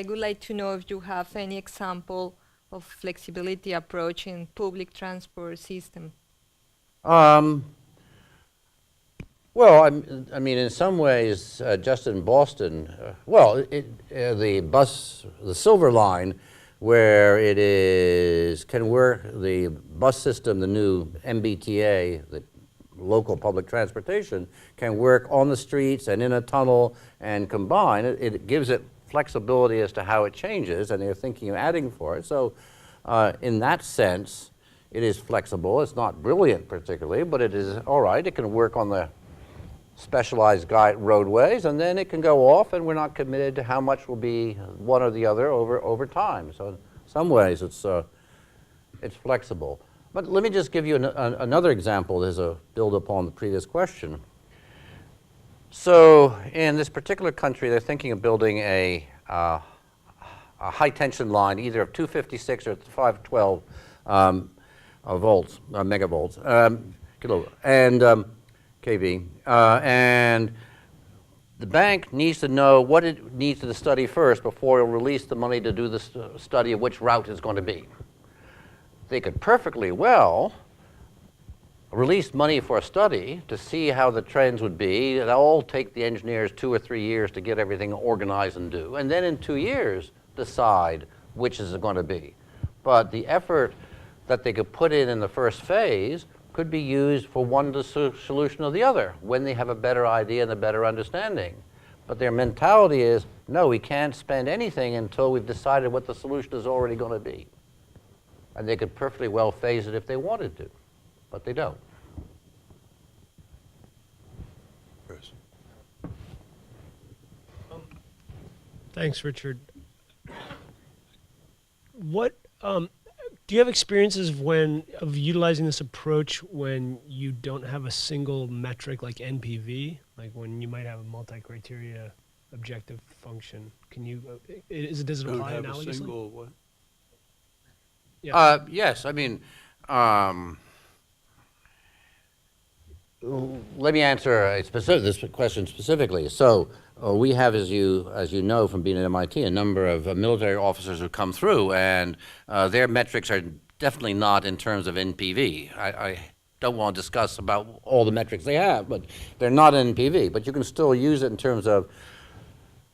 Speaker 1: would like to know if you have any example of flexibility approach in public transport system.
Speaker 4: Well, I mean, in some ways, just in Boston, the Silver Line, where can work, the bus system, the new MBTA, the local public transportation, can work on the streets and in a tunnel and combine. It gives it flexibility as to how it changes, and they're thinking of adding for it. So in that sense, it is flexible. It's not brilliant particularly, but it is all right. It can work on the specialized roadways, and then it can go off, and we're not committed to how much will be one or the other over time. So in some ways, it's flexible. But let me just give you another example as a build upon the previous question. So in this particular country, they're thinking of building a high tension line, either of 256 or 512 megavolts, and kV. And the bank needs to know what it needs to study first before it'll release the money to do the study of which route it's going to be. They could perfectly well release money for a study to see how the trends would be. It'll all take the engineers 2 or 3 years to get everything organized and do. And then in 2 years, decide which is it going to be. But the effort that they could put in the first phase could be used for one solution or the other when they have a better idea and a better understanding. But their mentality is, no, we can't spend anything until we've decided what the solution is already going to be. And they could perfectly well phase it if they wanted to, but they don't.
Speaker 3: Chris?
Speaker 5: Thanks, Richard. What do you have experiences of utilizing this approach when you don't have a single metric like NPV, like when you might have a multi-criteria objective function? Can you does it
Speaker 3: Don't
Speaker 5: apply
Speaker 3: have a
Speaker 5: analogously?
Speaker 3: single what?
Speaker 5: Yeah.
Speaker 4: Yes, I mean, let me answer this question specifically. So we have, as you know from being at MIT, a number of military officers who come through, and their metrics are definitely not in terms of NPV. I don't want to discuss about all the metrics they have, but they're not NPV. But you can still use it in terms of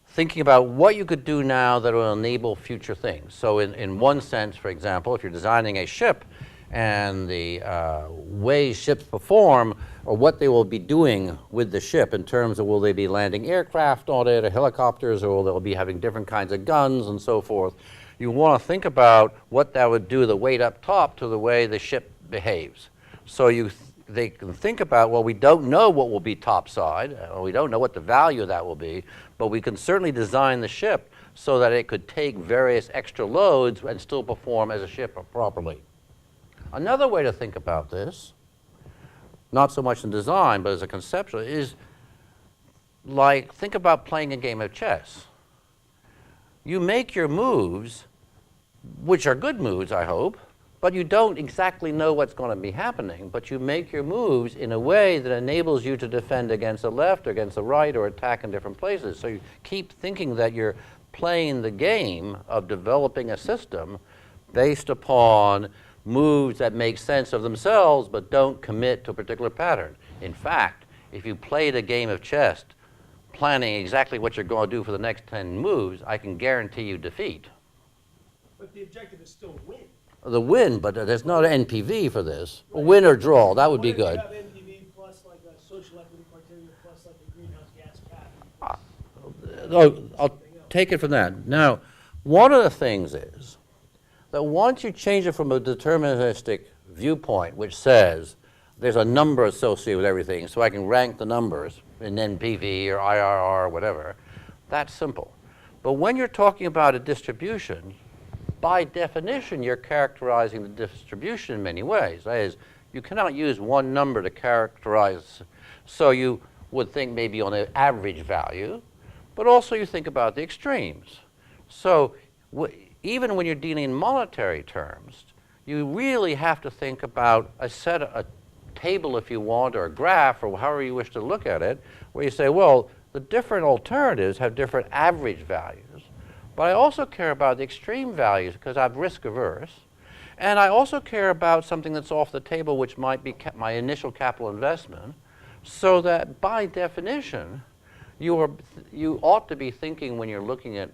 Speaker 4: thinking about what you could do now that will enable future things. So in one sense, for example, if you're designing a ship and the way ships perform, or what they will be doing with the ship in terms of will they be landing aircraft on it or helicopters, or will they be having different kinds of guns and so forth. You want to think about what that would do, the weight up top to the way the ship behaves. So they can think about, well, we don't know what will be topside, or we don't know what the value of that will be, but we can certainly design the ship so that it could take various extra loads and still perform as a ship properly. Another way to think about this, not so much in design, but as a conceptual, is like, think about playing a game of chess. You make your moves, which are good moves, I hope, but you don't exactly know what's going to be happening, but you make your moves in a way that enables you to defend against the left or against the right or attack in different places. So you keep thinking that you're playing the game of developing a system based upon moves that make sense of themselves but don't commit to a particular pattern. In fact, if you played a game of chess planning exactly what you're going to do for the next 10 moves, I can guarantee you defeat.
Speaker 5: But the objective is still win.
Speaker 4: The win, but there's no NPV for this. Win or draw, that would be
Speaker 5: What if you
Speaker 4: good.
Speaker 5: have NPV plus like a social equity criteria plus like a greenhouse gas cap?
Speaker 4: I'll take it from that. Now, one of the things is that once you change it from a deterministic viewpoint, which says there's a number associated with everything, so I can rank the numbers in NPV or IRR or whatever, that's simple. But when you're talking about a distribution, by definition, you're characterizing the distribution in many ways. That is, you cannot use one number to characterize. So you would think maybe on an average value, but also you think about the extremes. So even when you're dealing in monetary terms, you really have to think about a table, if you want, or a graph, or however you wish to look at it, where you say, well, the different alternatives have different average values. But I also care about the extreme values because I'm risk averse. And I also care about something that's off the table, which might be my initial capital investment, so that by definition, you ought to be thinking when you're looking at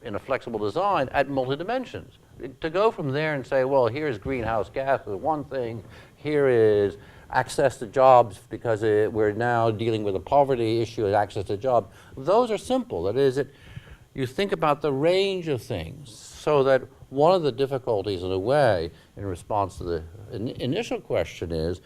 Speaker 4: in a flexible design at multi-dimensions. To go from there and say, well, here's greenhouse gas is one thing, here is access to jobs because we're now dealing with a poverty issue of access to jobs. Those are simple. That is, you think about the range of things so that one of the difficulties in a way in response to the initial question is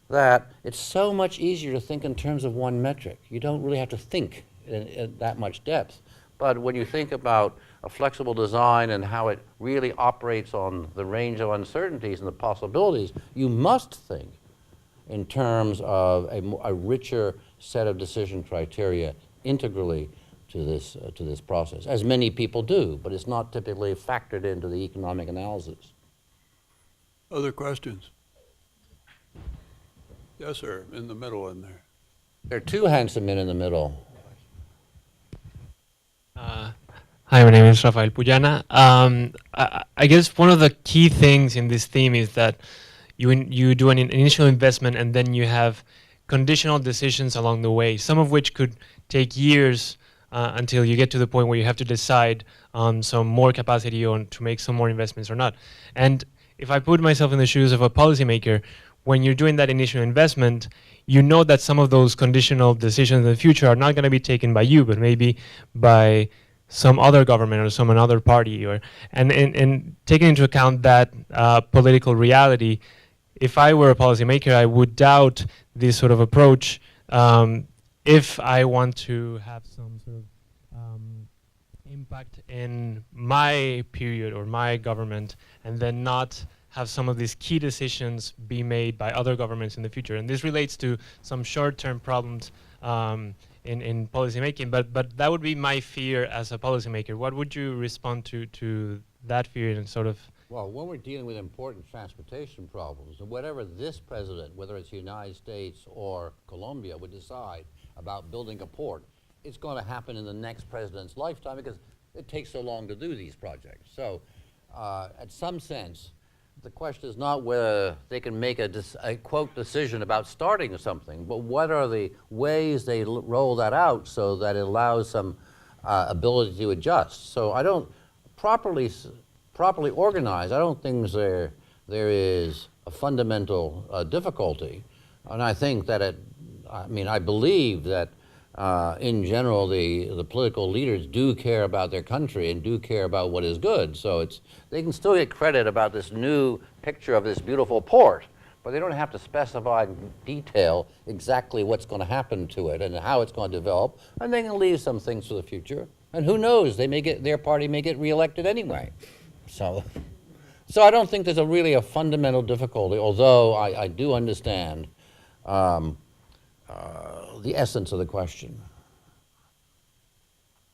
Speaker 4: that it's so much easier to think in terms of one metric. You don't really have to think in that much depth. But when you think about a flexible design and how it really operates on the range of uncertainties and the possibilities, you must think in terms of a richer set of decision criteria integrally to this process, as many people do, but it's not typically factored into the economic analysis.
Speaker 3: Other questions? Yes, sir, in the middle in there.
Speaker 4: There are two handsome men in the middle.
Speaker 7: Hi, my name is Rafael Puyana. I guess one of the key things in this theme is that you do an initial investment and then you have conditional decisions along the way, some of which could take years until you get to the point where you have to decide on some more capacity or to make some more investments or not. And if I put myself in the shoes of a policymaker, when you're doing that initial investment, you know that some of those conditional decisions in the future are not going to be taken by you, but maybe by some other government or some another party. And taking into account that political reality, if I were a policymaker, I would doubt this sort of approach if I want to have some sort of impact in my period or my government, and then not have some of these key decisions be made by other governments in the future. And this relates to some short-term problems in policymaking, but that would be my fear as a policymaker. What would you respond to that fear and sort of
Speaker 4: Well, when we're dealing with important transportation problems, and whatever this president, whether it's the United States or Colombia, would decide about building a port, it's going to happen in the next president's lifetime because it takes so long to do these projects. So, at some sense, the question is not whether they can make a quote decision about starting something, but what are the ways they roll that out so that it allows some ability to adjust. So I don't properly organized, I don't think there is a fundamental difficulty. And I think that I believe that in general the political leaders do care about their country and do care about what is good. So they can still get credit about this new picture of this beautiful port, but they don't have to specify in detail exactly what's going to happen to it and how it's going to develop, and they can leave some things for the future. And who knows, their party may get reelected anyway. So I don't think there's really a fundamental difficulty, although I do understand the essence of the question.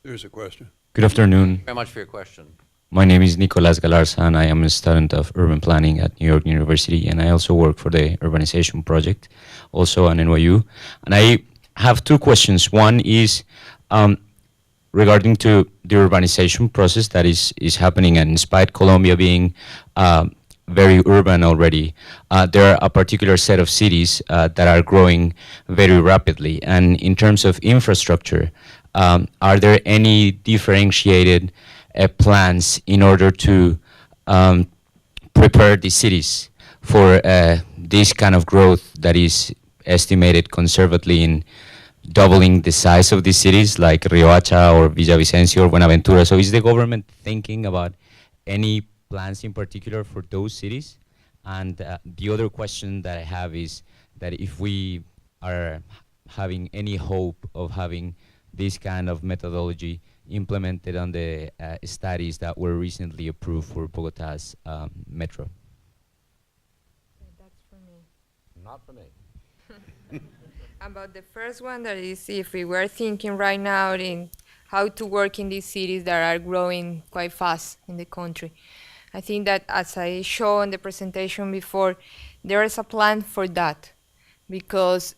Speaker 3: There's a question.
Speaker 8: Good afternoon.
Speaker 4: Thank you very much for your question.
Speaker 8: My name is Nicolas Galarza, and I am a student of urban planning at New York University, and I also work for the Urbanization Project, also at NYU. And I have two questions. One is regarding to the urbanization process that is happening, and despite Colombia being very urban already, there are a particular set of cities that are growing very rapidly. And in terms of infrastructure, are there any differentiated plans in order to prepare the cities for this kind of growth that is estimated conservatively in doubling the size of these cities like Riohacha or Villavicencio or Buenaventura? So is the government thinking about any plans in particular for those cities? And the other question that I have is that if we are having any hope of having this kind of methodology implemented on the studies that were recently approved for Bogota's metro.
Speaker 1: That's for me.
Speaker 4: Not for me.
Speaker 1: About the first one, that is, if we were thinking right now in how to work in these cities that are growing quite fast in the country. I think that, as I showed in the presentation before, there is a plan for that, because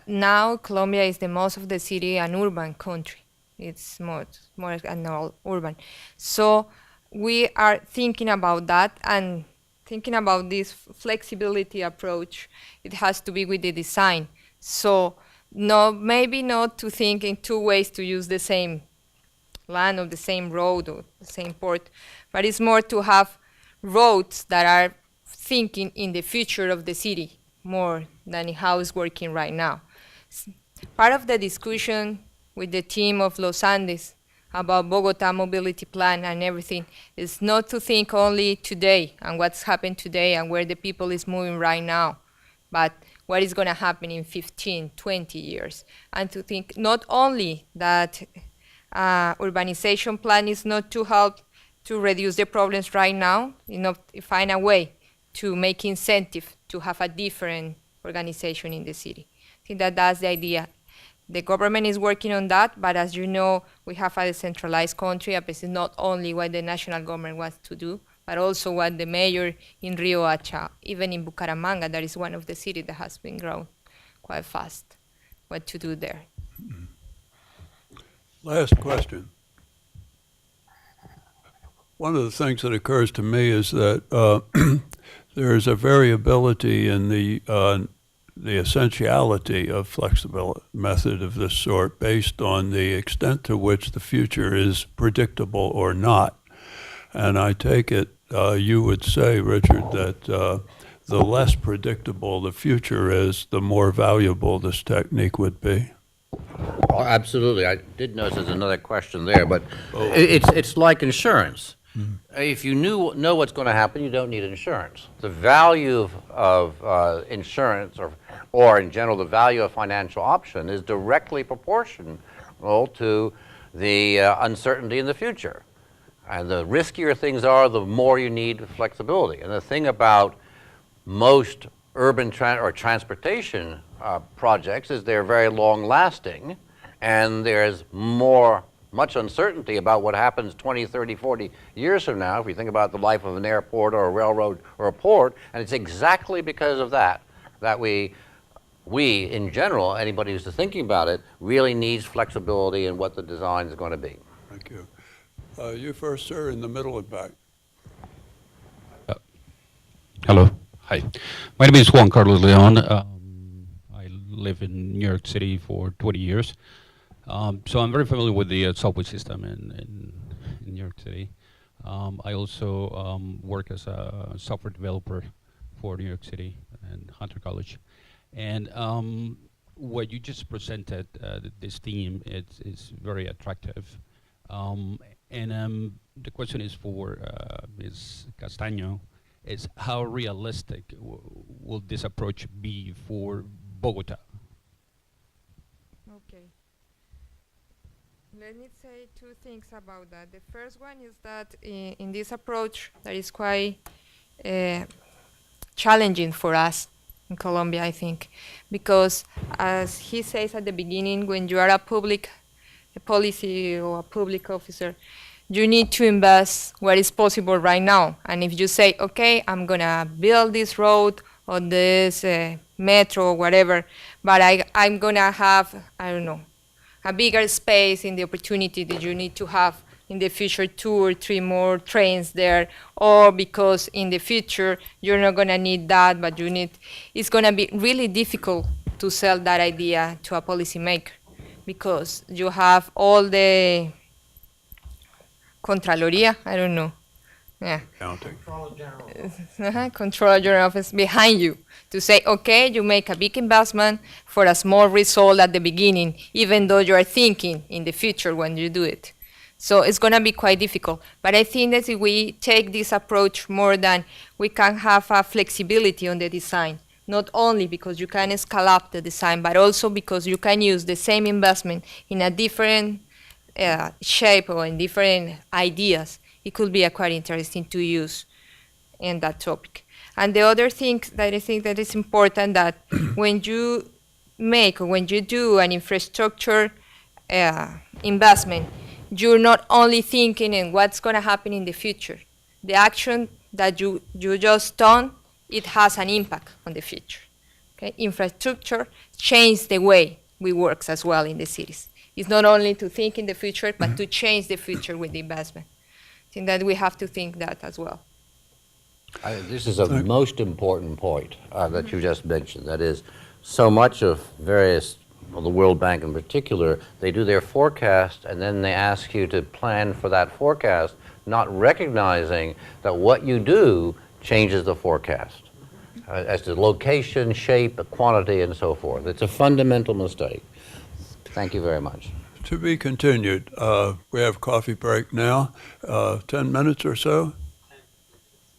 Speaker 1: now Colombia is the most of the city an urban country. It's more and all urban. So we are thinking about that and thinking about this flexibility approach. It has to be with the design. So maybe not to think in two ways to use the same land or the same road or the same port, but it's more to have roads that are thinking in the future of the city more than how it's working right now. Part of the discussion with the team of Los Andes about Bogota mobility plan and everything is not to think only today and what's happened today and where the people is moving right now, but what is going to happen in 15, 20 years. And to think not only that urbanization plan is not to help to reduce the problems right now, find a way to make incentive to have a different organization in the city. I think that that's the idea. The government is working on that, but as you know, we have a decentralized country, and this is not only what the national government wants to do, but also what the mayor in Riohacha, even in Bucaramanga, that is one of the cities that has been growing quite fast, what to do there.
Speaker 3: Last question. One of the things that occurs to me is that there is a variability in the essentiality of flexible method of this sort based on the extent to which the future is predictable or not. And I take it you would say, Richard, that the less predictable the future is, the more valuable this technique would be.
Speaker 4: Oh, absolutely. I did notice there's another question there, but it's like insurance. If you know what's going to happen, you don't need insurance. The value of insurance, or in general, the value of financial option is directly proportional to the uncertainty in the future. And the riskier things are, the more you need flexibility. And the thing about most urban transportation projects is they're very long-lasting, and there's more much uncertainty about what happens 20, 30, 40 years from now, if we think about the life of an airport or a railroad or a port, and it's exactly because of that we in general, anybody who's thinking about it, really needs flexibility in what the design is going to be.
Speaker 3: Thank you. You first, sir, in the middle and back.
Speaker 9: Hello. Hi. My name is Juan Carlos Leon. I live in New York City for 20 years. So I'm very familiar with the subway system in New York City. I also work as a software developer for New York City and Hunter College. And what you just presented, this theme, is very attractive. The question is for Ms. Castaño, is how realistic will this approach be for Bogota?
Speaker 1: Okay. Let me say two things about that. The first one is that in this approach that is quite challenging for us in Colombia, I think, because as he says at the beginning, when you are a policy or a public officer, you need to invest what is possible right now. And if you say, okay, I'm gonna build this road or this metro or whatever, but I'm gonna have, I don't know, a bigger space in the opportunity that you need to have in the future 2 or 3 more trains there, or because in the future you're not gonna need that, but you need, it's gonna be really difficult to sell that idea to a policymaker because you have all the Contraloría, I don't know, yeah.
Speaker 3: Counting.
Speaker 1: Controller General Office behind you to say, okay, you make a big investment for a small result at the beginning, even though you are thinking in the future when you do it. So it's going to be quite difficult. But I think that if we take this approach more than we can have a flexibility on the design, not only because you can scale up the design, but also because you can use the same investment in a different shape or in different ideas. It could be quite interesting to use in that topic. And the other thing that I think that is important that when you make or when you do an infrastructure investment, you're not only thinking in what's going to happen in the future. The action that you just done, it has an impact on the future. Okay? Infrastructure changes the way we work as well in the cities. It's not only to think in the future, but to change the future with the investment. I think that we have to think that as well.
Speaker 4: This is a most important point that you just mentioned. That is, so much of various, well, the World Bank in particular, they do their forecast and then they ask you to plan for that forecast, not recognizing that what you do changes the forecast as to location, shape, quantity, and so forth. It's a fundamental mistake. Thank you very much.
Speaker 3: To be continued. We have coffee break now, 10 minutes or so.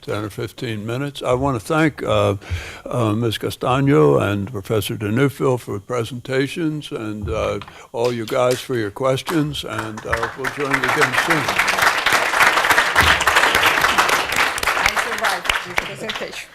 Speaker 3: 10 or 15 minutes. I want to thank Ms. Castaño and Professor de Neufville for the presentations and all you guys for your questions, and we'll join you again soon.
Speaker 1: I survived this presentation.